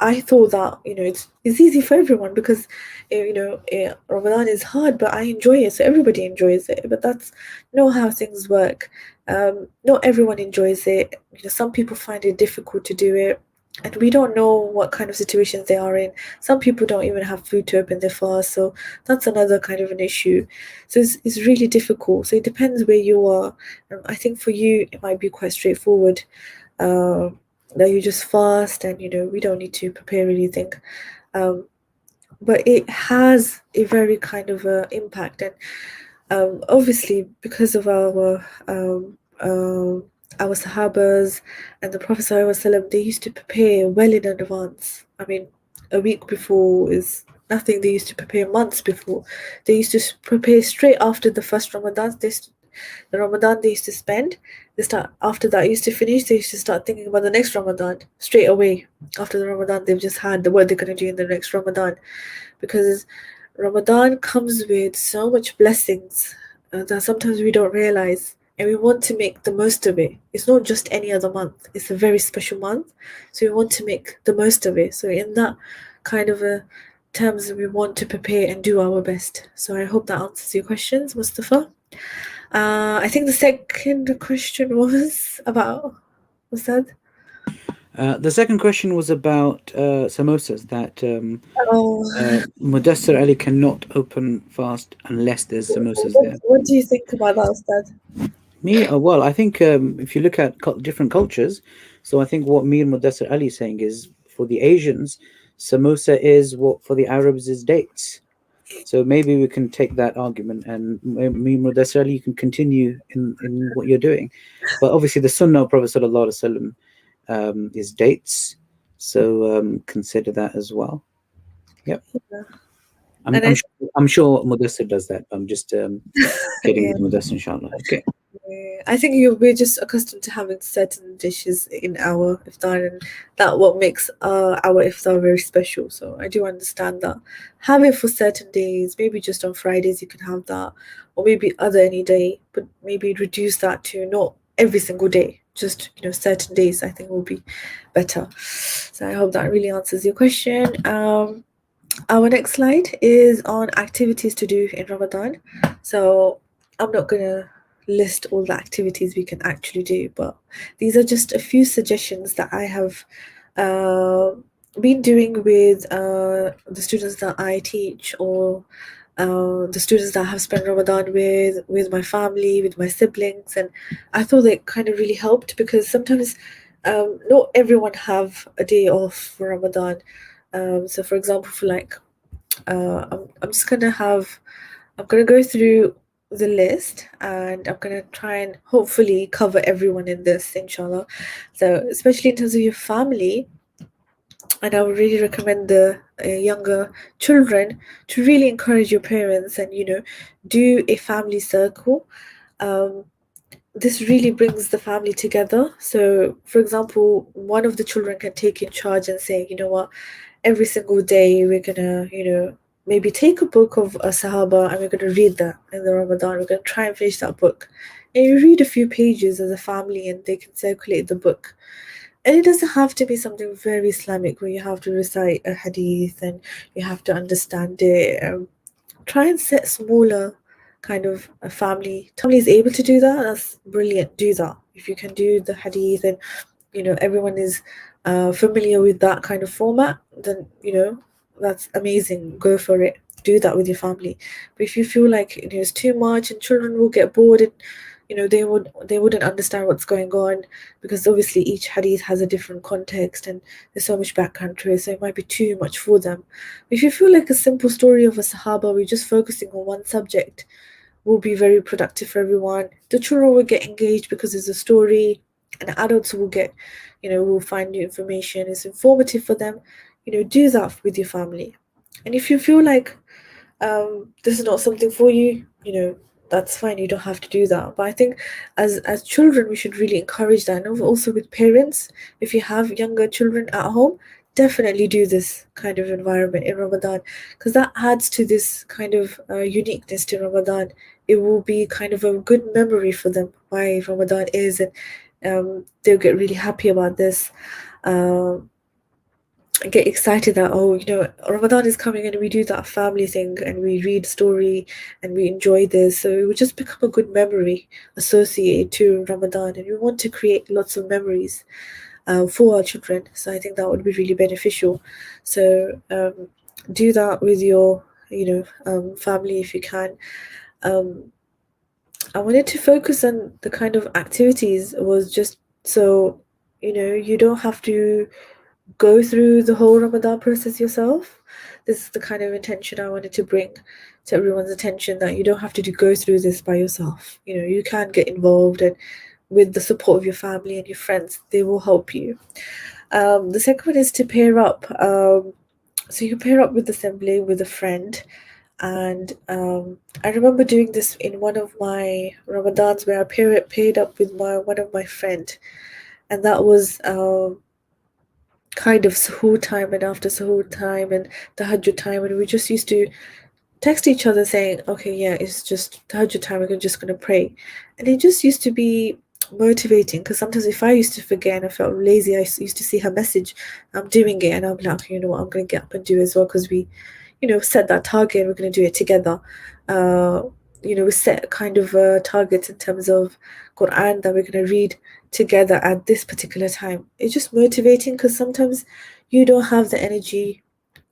I thought that it's easy for everyone because Ramadan is hard, but I enjoy it, so everybody enjoys it. But that's not how things work. Not everyone enjoys it. Some people find it difficult to do it, and we don't know what kind of situations they are in. Some people don't even have food to open their fast, so that's another kind of an issue. So it's really difficult. So it depends where you are. I think for you it might be quite straightforward. That you just fast, and we don't need to prepare anything. But it has a very kind of impact, and obviously because of our Sahabas and the Prophet ﷺ, they used to prepare well in advance. I mean, a week before is nothing. They used to prepare months before. They used to prepare straight after the first Ramadan. The Ramadan they used to spend. They start after that used to finish. They used to start thinking about the next Ramadan straight away. After the Ramadan they've just had, what they're gonna do in the next Ramadan, because Ramadan comes with so much blessings that sometimes we don't realize, and we want to make the most of it. It's not just any other month, it's a very special month, so we want to make the most of it. So in that kind of a terms, we want to prepare and do our best. So I hope that answers your questions, Mustafa. I think the second question was about, what's that? The second question was about samosas, that Oh, Mudassir Ali cannot open fast unless there's samosas there. what do you think about that, Ustad? Me, well, I think if you look at different cultures, so I think what Mir Mudassir Ali is saying is, for the Asians, samosa is what for the Arabs is dates. So maybe we can take that argument, and Mir Mudassir Ali, you can continue in what you're doing. But obviously, the Sunnah of Prophet Sallallahu Alaihi Wasallam is dates, so consider that as well. Yep. Yeah. I'm sure Mudassir does that. I'm just kidding Yeah. with Mudassir, inshallah. Okay. I think we're just accustomed to having certain dishes in our iftar, and that what makes our iftar very special. So I do understand that. Have it for certain days, maybe just on Fridays you can have that, or maybe other any day, but maybe reduce that to not every single day, just certain days. I think will be better. So I hope that really answers your question. Our next slide is on activities to do in Ramadan. So I'm not gonna list all the activities we can actually do, but these are just a few suggestions that I have uh, been doing with the students that I teach, or the students that I have spent Ramadan with my family, with my siblings, and I thought they kind of really helped because sometimes not everyone have a day off for Ramadan. So for example, for like I'm just gonna I'm gonna go through the list, and I'm gonna try and hopefully cover everyone in this, inshallah. So especially in terms of your family, and I would really recommend the younger children to really encourage your parents and do a family circle. Um, this really brings the family together. So, for example, one of the children can take in charge and say, you know what, every single day we're gonna, maybe take a book of a Sahaba and we're gonna read that in the Ramadan. We're gonna try and finish that book. And you read a few pages as a family and they can circulate the book. And it doesn't have to be something very Islamic where you have to recite a hadith and you have to understand it. Try and set smaller kind of a family is able to do that. That's brilliant. Do that if you can do the hadith, and everyone is familiar with that kind of format, then that's amazing. Go for it. Do that with your family. But if you feel like it's too much and children will get bored, and they wouldn't understand what's going on, because obviously each hadith has a different context and there's so much background to it, so it might be too much for them. If you feel like a simple story of a Sahaba, we're just focusing on one subject, will be very productive for everyone. The children will get engaged because it's a story, and adults will get, will find new information. It's informative for them. Do that with your family. And if you feel like this is not something for you, that's fine. You don't have to do that. But I think as children, we should really encourage that. And also with parents, if you have younger children at home, definitely do this kind of environment in Ramadan, because that adds to this kind of uniqueness to Ramadan. It will be kind of a good memory for them why Ramadan is, and they'll get really happy about this. Um, get excited that, oh, Ramadan is coming and we do that family thing and we read story and we enjoy this, so it would just become a good memory associated to Ramadan, and we want to create lots of memories for our children. So I think that would be really beneficial. So do that with your family if you can. I wanted to focus on the kind of activities was just so you don't have to go through the whole Ramadan process yourself. This is the kind of intention I wanted to bring to everyone's attention, that you don't have to go through this by yourself. You can get involved, and with the support of your family and your friends, they will help you. The second one is to pair up. So you pair up with the sibling, with a friend. And I remember doing this in one of my Ramadans where I paired up with one of my friend, and that was kind of suhoor time and after suhoor time and tahajjud time, and we just used to text each other saying, okay, yeah, it's just tahajjud time, we're just going to pray. And it just used to be motivating, because sometimes if I used to forget and I felt lazy, I used to see her message, I'm doing it, and I'm like, okay, you know what, I'm going to get up and do it as well, because we set that target and we're going to do it together. uh, we set kind of targets in terms of Quran that we're going to read together at this particular time. It's just motivating, because sometimes you don't have the energy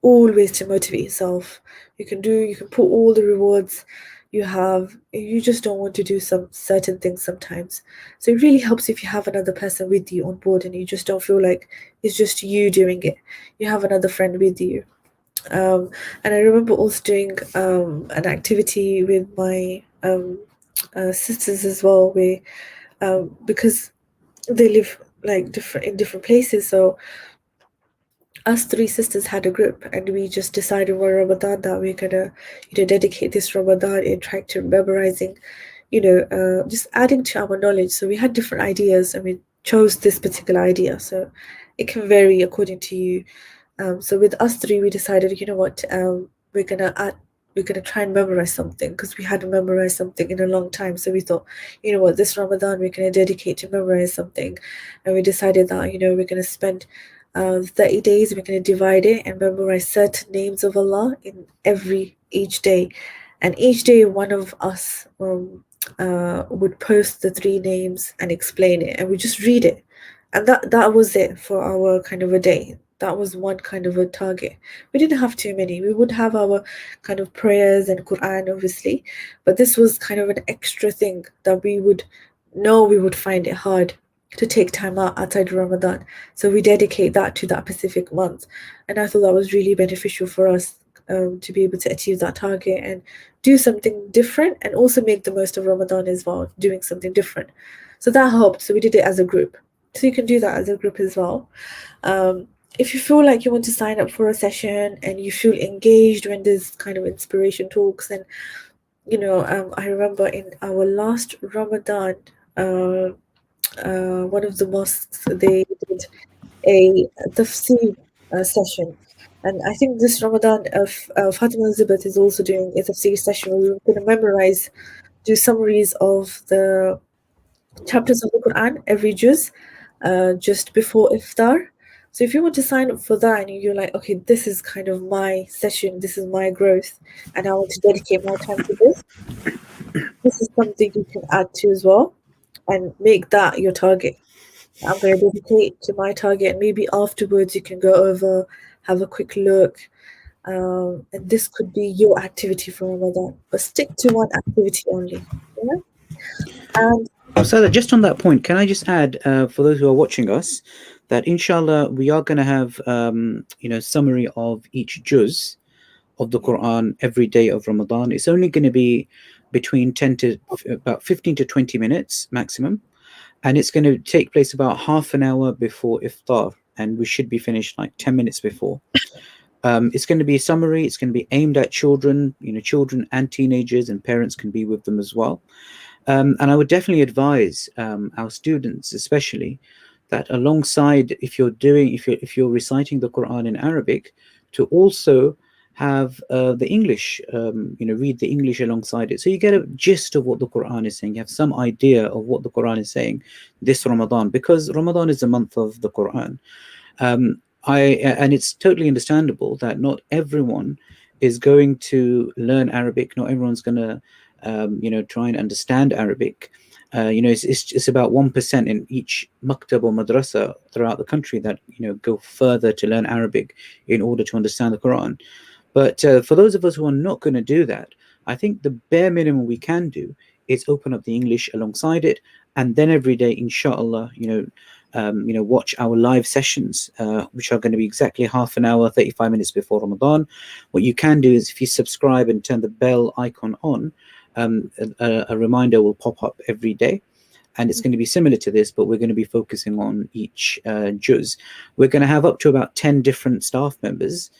always to motivate yourself. You can put all the rewards you have, you just don't want to do some certain things sometimes. So it really helps if you have another person with you on board and you just don't feel like it's just you doing it. You have another friend with you. And I remember also doing an activity with my sisters as well, where because they live like different places, so us three sisters had a group, and we just decided one Ramadan that we're gonna, dedicate this Ramadan in trying to memorizing, just adding to our knowledge. So we had different ideas, and we chose this particular idea. So it can vary according to you. So with us three, we decided, what, we're gonna try and memorize something, because we hadn't memorized something in a long time. So we thought, what, this Ramadan we're gonna dedicate to memorize something, and we decided that we're gonna spend 30 days. We're gonna divide it and memorize certain names of Allah in each day, and each day one of us would post the three names and explain it, and we just read it, and that was it for our kind of a day. That was one kind of a target. We didn't have too many. We would have our kind of prayers and Quran, obviously, but this was kind of an extra thing that we would know we would find it hard to take time out outside Ramadan. So we dedicate that to that specific month. And I thought that was really beneficial for us, to be able to achieve that target and do something different, and also make the most of Ramadan as well, doing something different. So that helped. So we did it as a group. So you can do that as a group as well. If you feel like you want to sign up for a session and you feel engaged when there's kind of inspiration talks, and I remember in our last Ramadan, one of the mosques, they did a tafsir session, and I think this Ramadan of Fatima Elizabeth is also doing a tafsir session where we're going to memorize, do summaries of the chapters of the Quran, every juz, just before iftar. So if you want to sign up for that and you're like, okay, this is kind of my session, this is my growth, and I want to dedicate more time to this is something you can add to as well, and make that your target. I'm going to dedicate to my target, and maybe afterwards you can go over, have a quick look, and this could be your activity for Ramadan. But stick to one activity only. Yeah? And So just on that point, can I just add, for those who are watching us, that inshallah we are going to have summary of each juz of the Quran every day of Ramadan. It's only going to be between 10 to about 15 to 20 minutes maximum, and it's going to take place about half an hour before iftar, and we should be finished like 10 minutes before. It's going to be a summary. It's going to be aimed at children, children and teenagers, and parents can be with them as well. And I would definitely advise our students, especially, that alongside, if you're reciting the Quran in Arabic, to also have the English, read the English alongside it, so you get a gist of what the Quran is saying. You have some idea of what the Quran is saying this Ramadan, because Ramadan is the month of the Quran. And it's totally understandable that not everyone is going to learn Arabic. Not everyone's going to try and understand Arabic. It's about 1% in each maktab or madrasa throughout the country that go further to learn Arabic in order to understand the Quran. But for those of us who are not going to do that, I think the bare minimum we can do is open up the English alongside it, and then every day, inshallah, watch our live sessions, which are going to be exactly half an hour, 35 minutes before Ramadan. What you can do is, if you subscribe and turn the bell icon on, a reminder will pop up every day, and it's going to be similar to this, but we're going to be focusing on each juz. We're going to have up to about 10 different staff members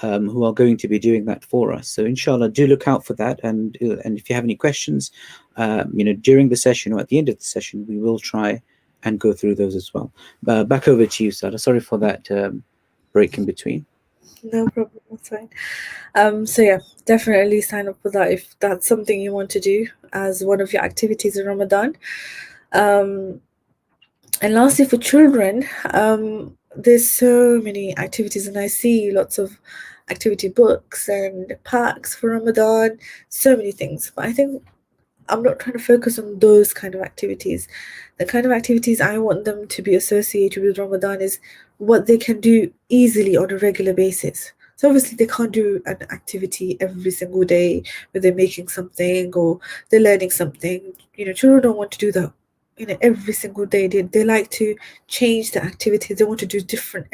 who are going to be doing that for us. So inshallah, do look out for that, and if you have any questions, during the session or at the end of the session, we will try and go through those as well. Back over to you, Sada. Sorry for that break in between. No problem, that's fine. So yeah, definitely sign up for that if that's something you want to do as one of your activities in Ramadan. And lastly, for children, there's so many activities, and I see lots of activity books and packs for Ramadan, so many things. But I think I'm not trying to focus on those kind of activities. The kind of activities I want them to be associated with Ramadan is what they can do easily on a regular basis. So obviously they can't do an activity every single day where they're making something or they're learning something. Children don't want to do that every single day. They like to change the activities. They want to do different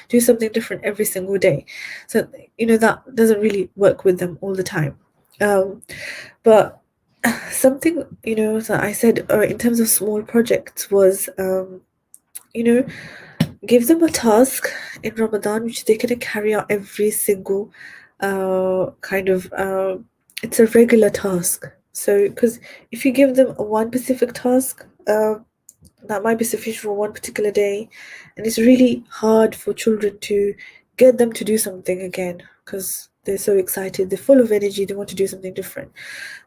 do something different every single day. So that doesn't really work with them all the time. But something that I said in terms of small projects was give them a task in Ramadan which they can carry out every single it's a regular task. So, because if you give them one specific task, that might be sufficient for one particular day, and it's really hard for children to get them to do something again because they're so excited, they're full of energy, they want to do something different.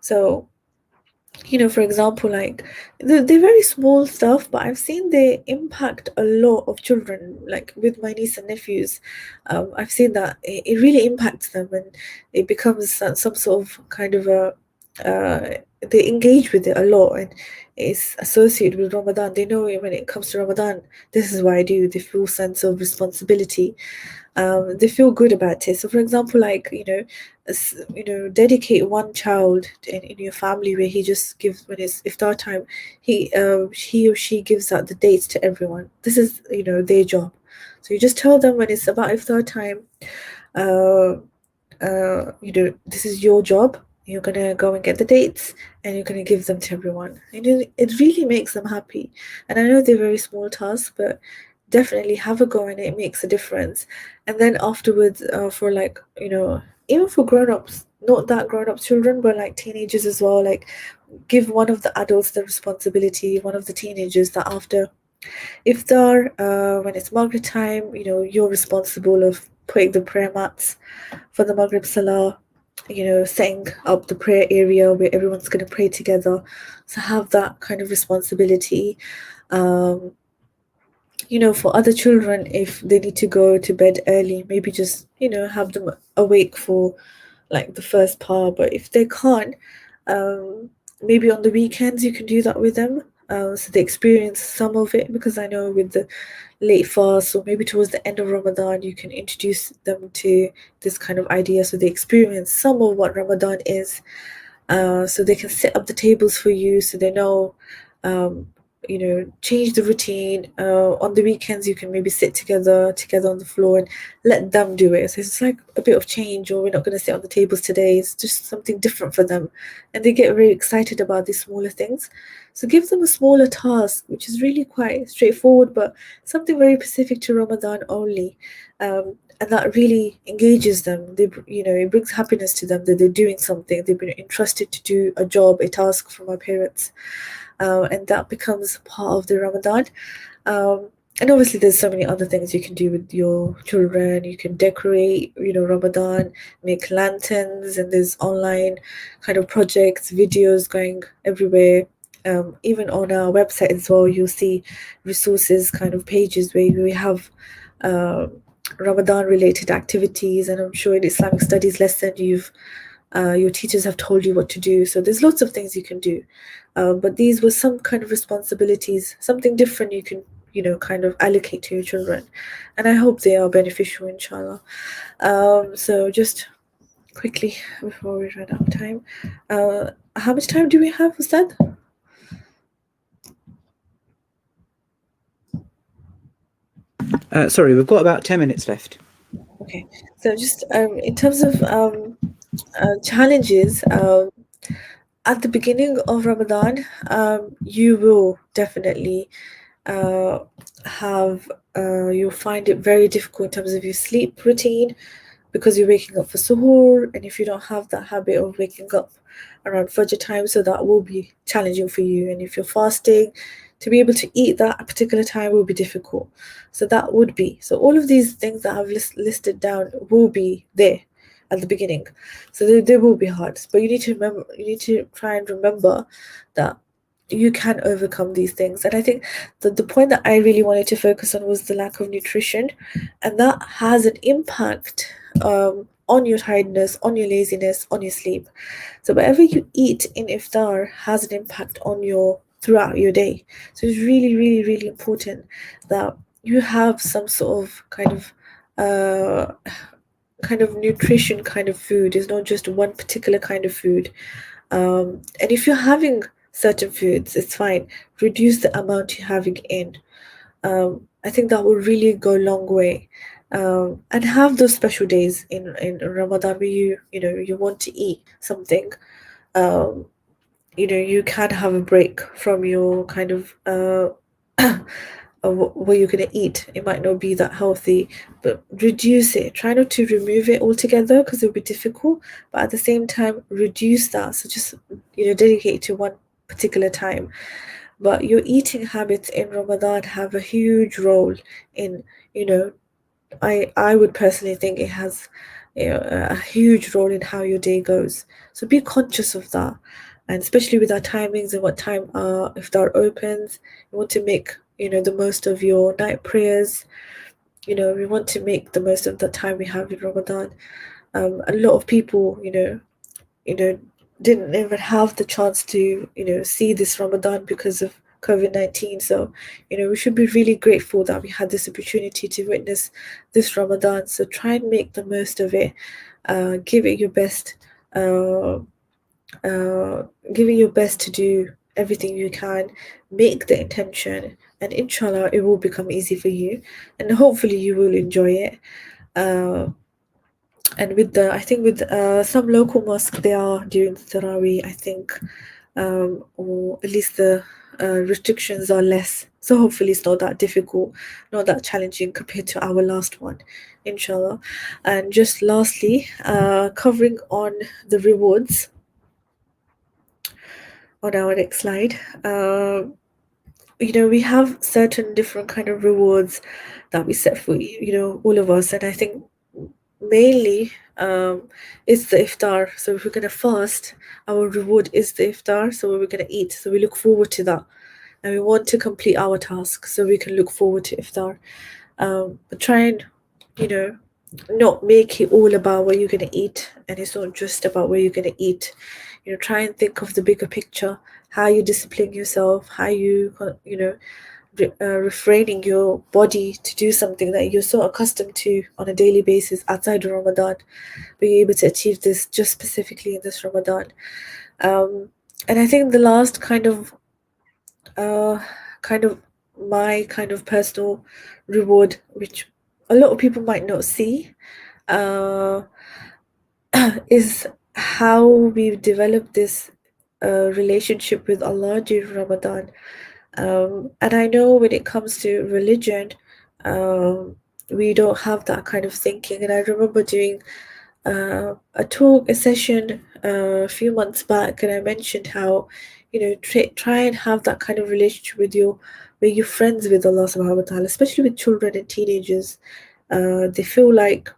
So, for example, like they're very small stuff, but I've seen they impact a lot of children. Like with my niece and nephews, I've seen that it really impacts them, and it becomes some sort of kind of a. They engage with it a lot, and it's associated with Ramadan. They know when it comes to Ramadan, this is what I do. They feel sense of responsibility. They feel good about it. So, for example, like dedicate one child in your family where he just gives when it's iftar time, he or she gives out the dates to everyone. This is their job. So you just tell them when it's about iftar time, uh, this is your job. You're gonna go and get the dates, and you're gonna give them to everyone. It really makes them happy. And I know they're very small tasks, but definitely have a go, and it makes a difference. And then afterwards, for like even for grown-ups, not that grown-up children, but like teenagers as well, like give one of the adults the responsibility, one of the teenagers, that after iftar, when it's Maghrib time, you're responsible of putting the prayer mats for the Maghrib Salah, setting up the prayer area where everyone's going to pray together. So have that kind of responsibility. Um, for other children, if they need to go to bed early, maybe just, have them awake for like the first part. But if they can't, maybe on the weekends you can do that with them. So they experience some of it, because I know with the late fast, or maybe towards the end of Ramadan, you can introduce them to this kind of idea, so they experience some of what Ramadan is. So they can set up the tables for you, so they know, change the routine. On the weekends, you can maybe sit together on the floor and let them do it. So it's like a bit of change, or we're not going to sit on the tables today. It's just something different for them, and they get very excited about these smaller things. So give them a smaller task, which is really quite straightforward, but something very specific to Ramadan only. And that really engages them. It brings happiness to them that they're doing something. They've been entrusted to do a job, a task from our parents, and that becomes part of the Ramadan. And obviously, there's so many other things you can do with your children. You can decorate, Ramadan, make lanterns, and there's online kind of projects, videos going everywhere. Even on our website as well, you'll see resources, kind of pages where we have Ramadan related activities, and I'm sure in Islamic studies lesson your teachers have told you what to do. So there's lots of things you can do, but these were some kind of responsibilities, something different you can kind of allocate to your children, and I hope they are beneficial, inshallah. So just quickly before we run out of time, how much time do we have, Ustad? Sorry, we've got about 10 minutes left. Okay, so just in terms of challenges, at the beginning of Ramadan, you will definitely you'll find it very difficult in terms of your sleep routine, because you're waking up for suhoor, and if you don't have that habit of waking up around Fajr time, so that will be challenging for you. And if you're fasting, to be able to eat that particular time will be difficult. So all of these things that I've listed down will be there at the beginning. So they will be hard, but you need to try and remember that you can overcome these things. And I think that the point that I really wanted to focus on was the lack of nutrition, and that has an impact on your tiredness, on your laziness, on your sleep. So whatever you eat in iftar has an impact on your throughout your day. So it's really, really, really important that you have some sort of nutrition kind of food. It's not just one particular kind of food. And if you're having certain foods, it's fine. Reduce the amount you're having in. I think that will really go a long way. And have those special days in Ramadan where you want to eat something. You can have a break from your kind of what you're going to eat. It might not be that healthy, but reduce it. Try not to remove it altogether because it'll be difficult, but at the same time, reduce that. So just, dedicate it to one particular time. But your eating habits in Ramadan have a huge role in, I would personally think it has a huge role in how your day goes. So be conscious of that, and especially with our timings and what time iftar opens, you want to make the most of your night prayers. We want to make the most of the time we have in Ramadan. A lot of people, you know, didn't even have the chance to, see this Ramadan because of COVID-19. So, we should be really grateful that we had this opportunity to witness this Ramadan. So try and make the most of it. Give it your best. Give it your best to do everything you can. Make the intention, and inshallah, it will become easy for you, and hopefully, you will enjoy it. And I think with some local mosques, they are during the Tarawih, I think, or at least the restrictions are less. So hopefully it's not that difficult, not that challenging compared to our last one, inshallah. And just lastly, covering on the rewards on our next slide. We have certain different kind of rewards that we set for all of us, and I think mainly it's the iftar. So if we're gonna fast, our reward is the iftar. So we're gonna eat. So we look forward to that, and we want to complete our task so we can look forward to iftar. But try and not make it all about what you're gonna eat, and it's not just about what you're gonna eat. Try and think of the bigger picture, how you discipline yourself, how you refraining your body to do something that you're so accustomed to on a daily basis outside of Ramadan, but you're able to achieve this just specifically in this Ramadan. And I think the last kind of my kind of personal reward, which a lot of people might not see, is how we've developed this relationship with Allah during Ramadan. And I know when it comes to religion, we don't have that kind of thinking. And I remember doing a session a few months back, and I mentioned how, try and have that kind of relationship where you're friends with Allah subhanahu wa ta'ala, especially with children and teenagers. They feel like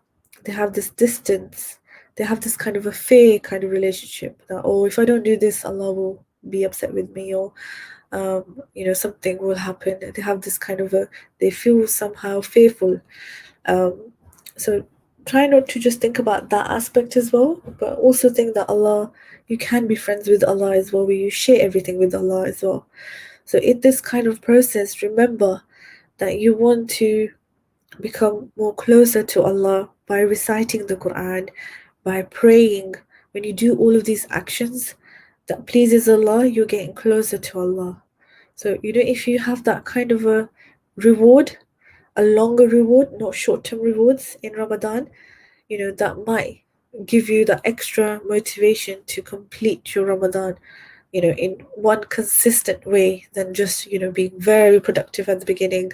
they have this distance, they have this kind of a fear kind of relationship that, oh, if I don't do this, Allah will be upset with me, or something will happen. They have this kind of they feel somehow fearful. So try not to just think about that aspect as well, but also think that Allah, you can be friends with Allah as well, where you share everything with Allah as well. So in this kind of process, remember that you want to become more closer to Allah by reciting the Quran, by praying. When you do all of these actions that pleases Allah, you're getting closer to Allah. So, if you have that kind of a reward, a longer reward, not short-term rewards in Ramadan, that might give you that extra motivation to complete your Ramadan, in one consistent way than just, being very productive at the beginning,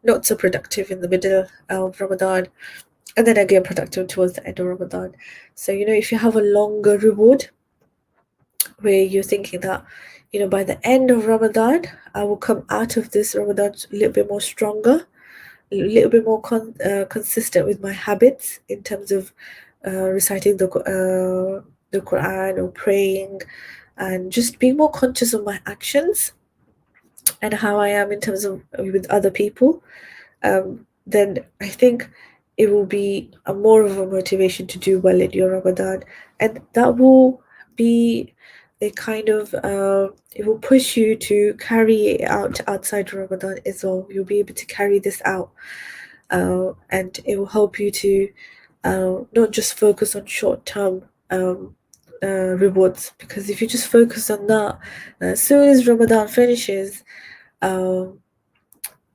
not so productive in the middle of Ramadan, and then again productive towards the end of Ramadan. So, if you have a longer reward where you're thinking that, by the end of Ramadan, I will come out of this Ramadan a little bit more stronger, a little bit more consistent with my habits in terms of reciting the Quran or praying, and just being more conscious of my actions and how I am in terms of with other people, then I think it will be more of a motivation to do well in your Ramadan, and that will be a kind of it will push you to carry it out outside Ramadan as well. You'll be able to carry this out, and it will help you to not just focus on short-term rewards, because if you just focus on that, as soon as Ramadan finishes,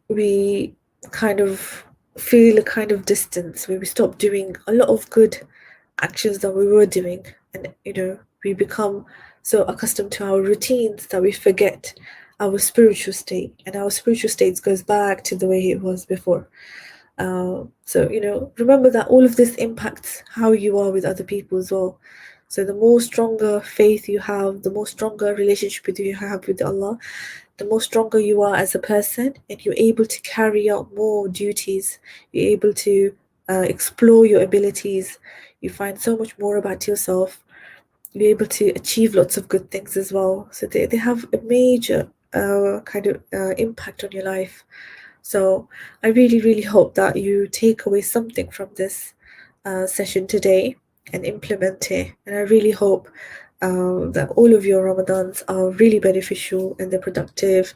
we kind of feel a kind of distance where we stop doing a lot of good actions that we were doing, and we become so accustomed to our routines that we forget our spiritual state, and our spiritual state goes back to the way it was before. So, remember that all of this impacts how you are with other people as well. So the more stronger faith you have, the more stronger relationship you have with Allah, the more stronger you are as a person, and you're able to carry out more duties. You're able to explore your abilities. You find so much more about yourself. You're able to achieve lots of good things as well. So they have a major kind of impact on your life. So I really, really hope that you take away something from this session today and implement it. And I really hope that all of your Ramadans are really beneficial and they're productive.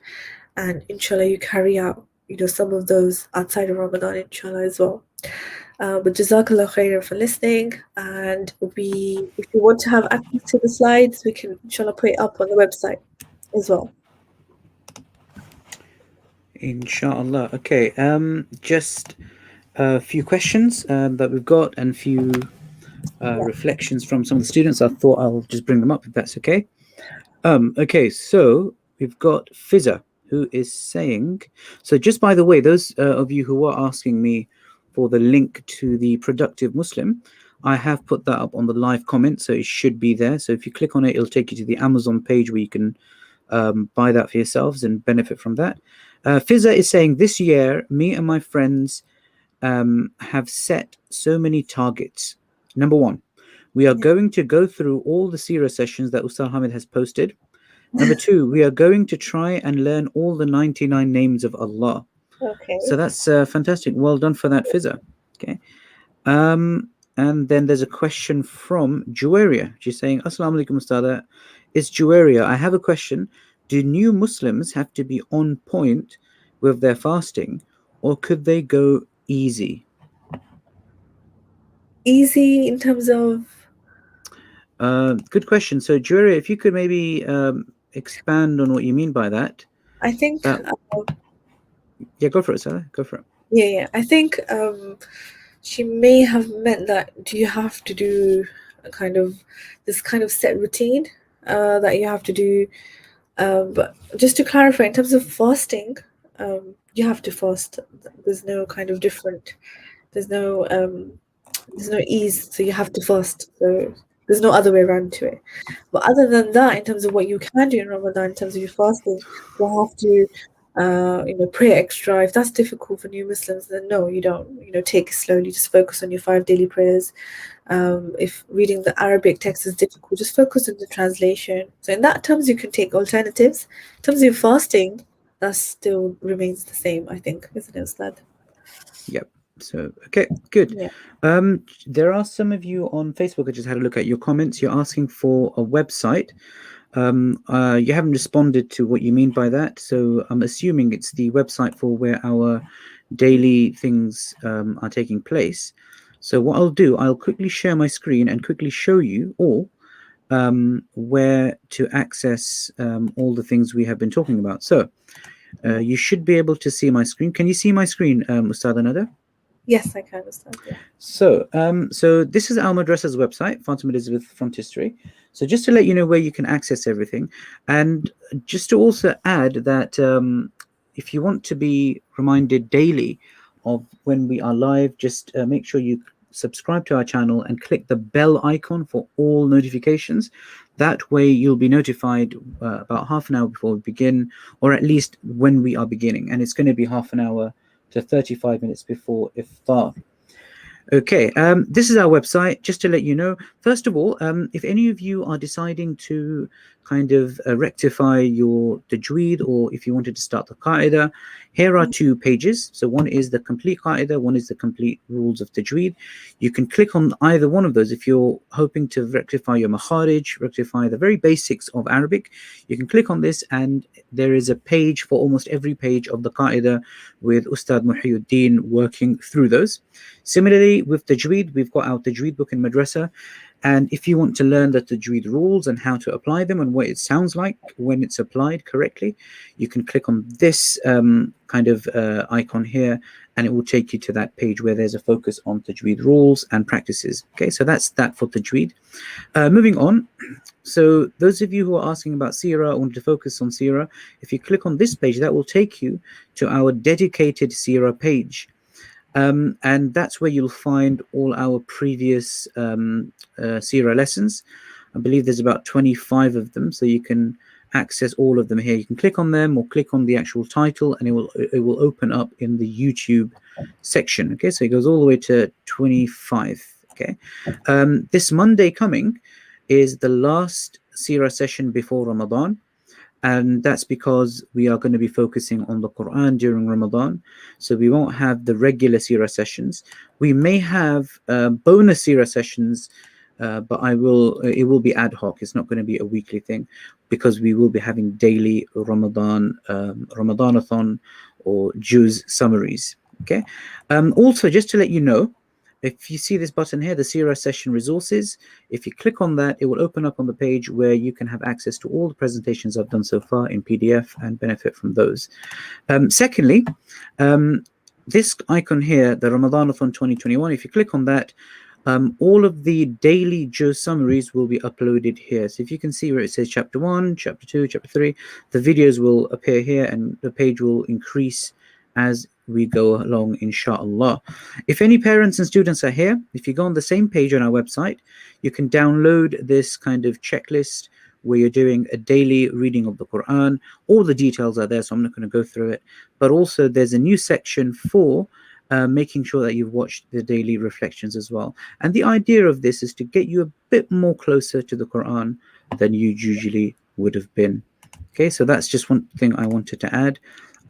And inshallah, you carry out, some of those outside of Ramadan, inshallah, as well. But Jazakallah khairan for listening. And if you want to have access to the slides, we can inshallah put it up on the website as well. Inshallah. Okay. Just a few questions that we've got and a few reflections from some of the students. I thought I'll just bring them up if that's okay. Okay, so we've got Fizza, who is saying, so just by the way, those of you who are asking me for the link to the Productive Muslim, I have put that up on the live comment, so it should be there. So if you click on it, it'll take you to the Amazon page where you can buy that for yourselves and benefit from that. Fizza is saying, this year, me and my friends have set so many targets. Number one, we are going to go through all the Seerah sessions that Ustadh Hamid has posted. Number two, we are going to try and learn all the 99 names of Allah. Okay. So that's fantastic. Well done for that, Fizza. Okay. And then there's a question from Juwaria. She's saying, Assalamu alaikum, Ustadha. It's Juwaria. I have a question. Do new Muslims have to be on point with their fasting, or could they go easy? Easy in terms of? Good question. So, Juwaria, if you could maybe expand on what you mean by that. I think. Yeah, go for it, Sarah. Go for it. Yeah. I think she may have meant that do you have to do this kind of set routine that you have to do. But just to clarify, in terms of fasting, you have to fast. There's no kind of different. There's no ease, so you have to fast. So there's no other way around to it. But other than that, in terms of what you can do in Ramadan, in terms of your fasting, you have to pray extra. If that's difficult for new Muslims, then no, you don't. Take it slowly. Just focus on your 5 daily prayers. If reading the Arabic text is difficult, just focus on the translation. So in that terms, you can take alternatives. In terms of your fasting, that still remains the same, I think, isn't it, Ustad? Yep. So, okay, good. Yeah. There are some of you on Facebook. I just had a look at your comments. You're asking for a website. You haven't responded to what you mean by that. So I'm assuming it's the website for where our daily things are taking place. So what I'll do, I'll quickly share my screen and quickly show you all where to access all the things we have been talking about. So you should be able to see my screen. Can you see my screen, Ustadha Nadda? Yes, I can understand. Yeah. So, so this is Al Madrasa's website, Fatima Elizabeth Frontistery. So just to let you know where you can access everything, and just to also add that if you want to be reminded daily of when we are live, just make sure you subscribe to our channel and click the bell icon for all notifications. That way you'll be notified about half an hour before we begin, or at least when we are beginning. And it's going to be half an hour to 35 minutes before iftar. Okay, this is our website, just to let you know. First of all, if any of you are deciding to kind of rectify your tajweed, or if you wanted to start the qaida, here are 2 pages. So one is the complete qaida, one is the complete rules of tajweed. You can click on either one of those if you're hoping to rectify your makharij, rectify the very basics of Arabic. You can click on this, and there is a page for almost every page of the qaida with Ustad Muhyiddin working through those. Similarly, with tajweed, we've got our tajweed book in madrasa. And if you want to learn the tajweed rules and how to apply them and what it sounds like when it's applied correctly, you can click on this kind of icon here, and it will take you to that page where there's a focus on tajweed rules and practices. Okay, so that's that for tajweed. Moving on, So those of you who are asking about Seerah, want to focus on Seerah, if you click on this page, that will take you to our dedicated Seerah page. And that's where you'll find all our previous Seerah lessons. I believe there's about 25 of them, so you can access all of them here. You can click on them or click on the actual title, and it will open up in the YouTube section. Okay, so it goes all the way to 25. Okay, this Monday coming is the last Seerah session before Ramadan. And that's because we are going to be focusing on the Quran during Ramadan. So we won't have the regular Seerah sessions. We may have bonus Seerah sessions, but it will be ad hoc. It's not going to be a weekly thing, because we will be having daily Ramadathon or Juz summaries. Okay. Also, just to let you know, if you see this button here, the Seerah session resources, if you click on that, it will open up on the page where you can have access to all the presentations I've done so far in PDF and benefit from those. Secondly, this icon here, the Ramadathon 2021, if you click on that, all of the daily Juz summaries will be uploaded here. So if you can see where it says chapter 1, chapter 2, chapter 3, the videos will appear here and the page will increase as we go along, inshallah. If any parents and students are here, if you go on the same page on our website, you can download this kind of checklist where you're doing a daily reading of the Quran. All the details are there, so I'm not going to go through it. But also there's a new section for making sure that you've watched the daily reflections as well. And the idea of this is to get you a bit more closer to the Quran than you usually would have been. Okay, so that's just one thing I wanted to add.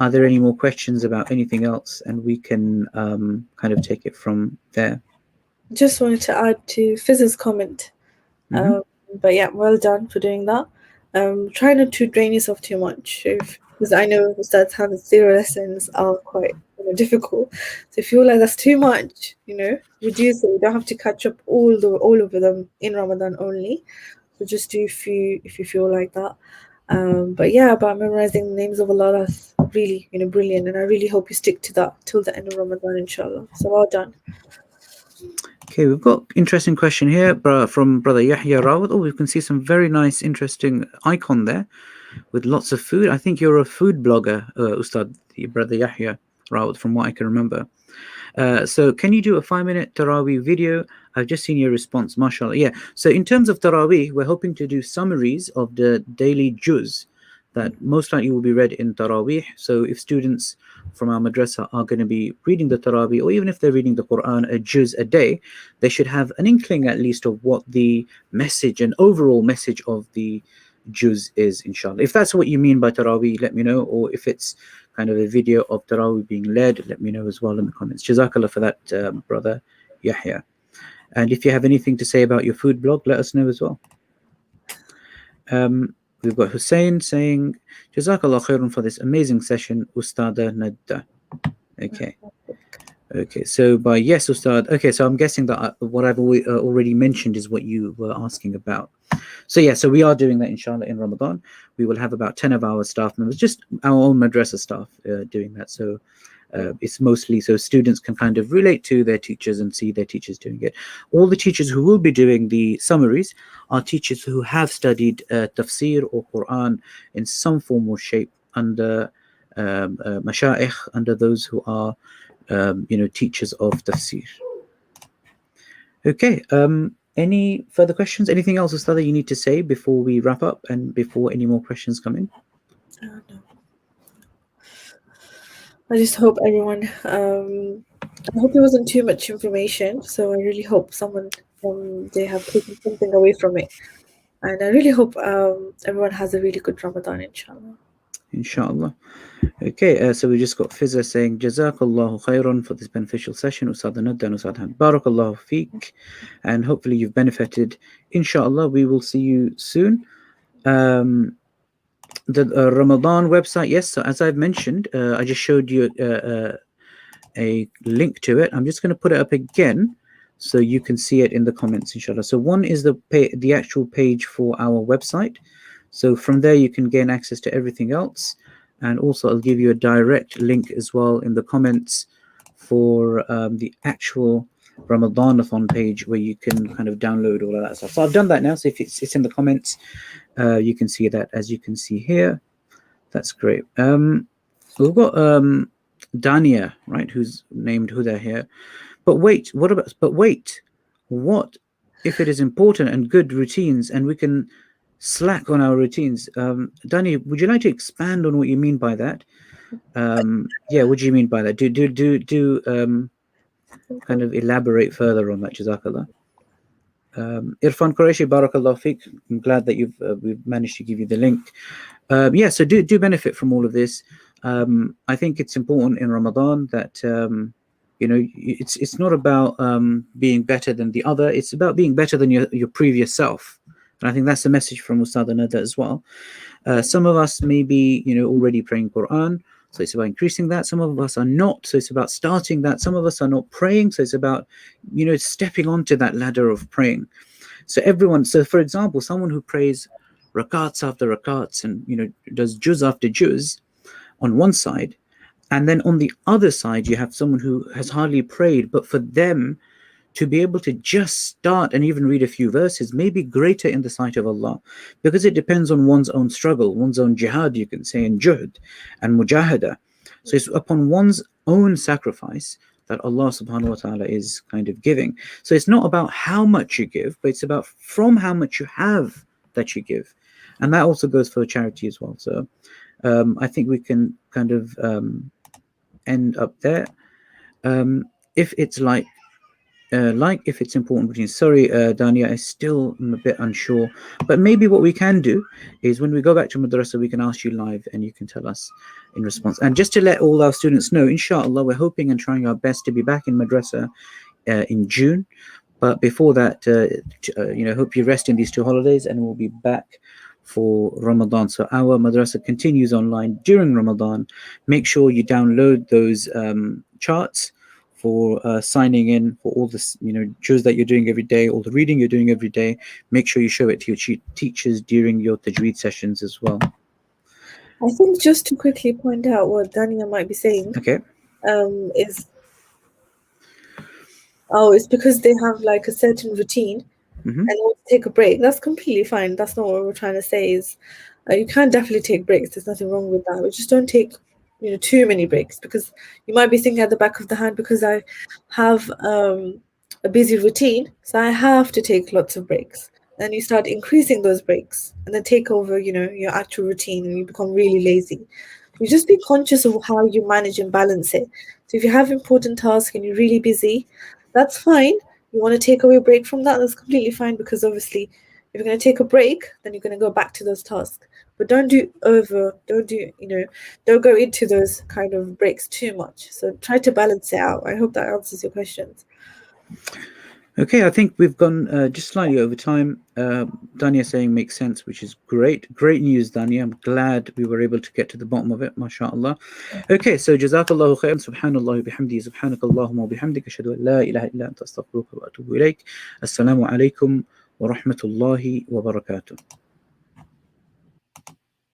Are there any more questions about anything else? And we can kind of take it from there. Just wanted to add to Fizz's comment. But yeah, well done for doing that. Try not to drain yourself too much, because I know Ustad's having Seerah lessons are quite difficult. So if you feel like that's too much, reduce it. You don't have to catch up all of them in Ramadan only. So just do if you feel like that. But yeah, about memorizing the names of Allah, that's really brilliant, and I really hope you stick to that till the end of Ramadan, inshallah. So well done. Okay, we've got interesting question here from Brother Yahya Rawat. Oh, we can see some very nice, interesting icon there with lots of food. I think you're a food blogger, Ustad, Brother Yahya Rawat, from what I can remember. So can you do a 5-minute Taraweeh video? I've just seen your response, mashallah. Yeah, so in terms of Taraweeh, we're hoping to do summaries of the daily Juz that most likely will be read in Taraweeh. So if students from our madrasa are going to be reading the Taraweeh, or even if they're reading the Quran a Juz a day, they should have an inkling at least of what the message and overall message of the Juz is, inshallah. If that's what you mean by Taraweeh, let me know. Or if it's kind of a video of Taraweeh being led, let me know as well in the comments. Jazakallah for that, Brother Yahya. And if you have anything to say about your food blog, let us know as well. We've got Hussein saying, Jazakallah khairun for this amazing session, Ustadha Nadda. Okay, so by yes, Ustad. Okay, so I'm guessing that what I've already mentioned is what you were asking about. So yeah, so we are doing that, inshallah, in Ramadan. We will have about 10 of our staff members, just our own madrasa staff doing that. So it's mostly so students can kind of relate to their teachers and see their teachers doing it. All the teachers who will be doing the summaries are teachers who have studied tafsir or Quran in some form or shape under masha'ikh, under those who are teachers of tafsir. Okay, any further questions? Anything else, Ustadha, you need to say before we wrap up and before any more questions come in? No. I just hope everyone, I hope it wasn't too much information, so I really hope they have taken something away from it. And I really hope everyone has a really good Ramadan, inshallah. Inshallah. Okay, so we just got Fizza saying, Jazakallahu khairan for this beneficial session, Ustadha Nadda and Ustadha. Barakallahu feek. And hopefully you've benefited. Inshallah, we will see you soon. The Ramadan website, yes, so as I've mentioned, I just showed you a link to it. I'm just going to put it up again so you can see it in the comments, inshallah. So one is the actual page for our website. So from there you can gain access to everything else. And also I'll give you a direct link as well in the comments for the actual Ramadaanathon page where you can kind of download all of that stuff. So I've done that now. So if it's in the comments, you can see that, as you can see here. That's great. We've got Dania, right, who's named Huda here. But wait, what if it is important and good routines and we can slack on our routines? Dania, would you like to expand on what you mean by that? Yeah, what do you mean by that? Do kind of elaborate further on that, Jazakallah. Irfan Qureshi, Barakallah Fiqh. I'm glad that we've managed to give you the link. Yeah, so do benefit from all of this. I think it's important in Ramadan that it's not about being better than the other. It's about being better than your previous self. And I think that's the message from Ustadha Nadda as well. Some of us may be already praying Quran, so it's about increasing that. Some of us are not, so it's about starting that. Some of us are not praying, so it's about stepping onto that ladder of praying. So for example, someone who prays rakats after rakats and does juz after juz on one side, and then on the other side you have someone who has hardly prayed, but for them to be able to just start and even read a few verses may be greater in the sight of Allah, because it depends on one's own struggle, one's own jihad, you can say, and juhd and mujahada. So it's upon one's own sacrifice that Allah subhanahu wa ta'ala is kind of giving. So it's not about how much you give, but it's about from how much you have that you give. And that also goes for charity as well. So I think we can kind of end up there. If it's if it's important routine. Sorry, Dania, I still am a bit unsure. But maybe what we can do is when we go back to madrasa, we can ask you live and you can tell us in response. And just to let all our students know, inshallah, we're hoping and trying our best to be back in madrasa in June. But before that, hope you rest in these 2 holidays and we'll be back for Ramadan. So our madrasa continues online during Ramadan. Make sure you download those charts for signing in for all this, juz that you're doing every day, all the reading you're doing every day. Make sure you show it to your teachers during your tajweed sessions as well. I think just to quickly point out what Dania might be saying, okay, it's because they have like a certain routine and they want to take a break. That's completely fine. That's not what we're trying to say. Is you can definitely take breaks. There's nothing wrong with that. We just don't take too many breaks, because you might be thinking at the back of the hand, because I have a busy routine, so I have to take lots of breaks. Then you start increasing those breaks and then take over your actual routine, and you become really lazy. You just be conscious of how you manage and balance it. So if you have important tasks and you're really busy, that's fine. You want to take away a break from that, that's completely fine, because obviously if you're going to take a break, then you're going to go back to those tasks. But don't go into those kind of breaks too much. So try to balance it out. I hope that answers your questions. Okay, I think we've gone just slightly over time. Dania saying makes sense, which is great. Great news, Dania. I'm glad we were able to get to the bottom of it, mashallah. Okay, so jazakallahu khairan, subhanallah bihamdi, subhanakallahumma wa bihamdika, ashhadu an la ilaha illa anta astaghfiruka wa atubu ilayk. Assalamu alaikum wa rahmatullahi wa barakatuh.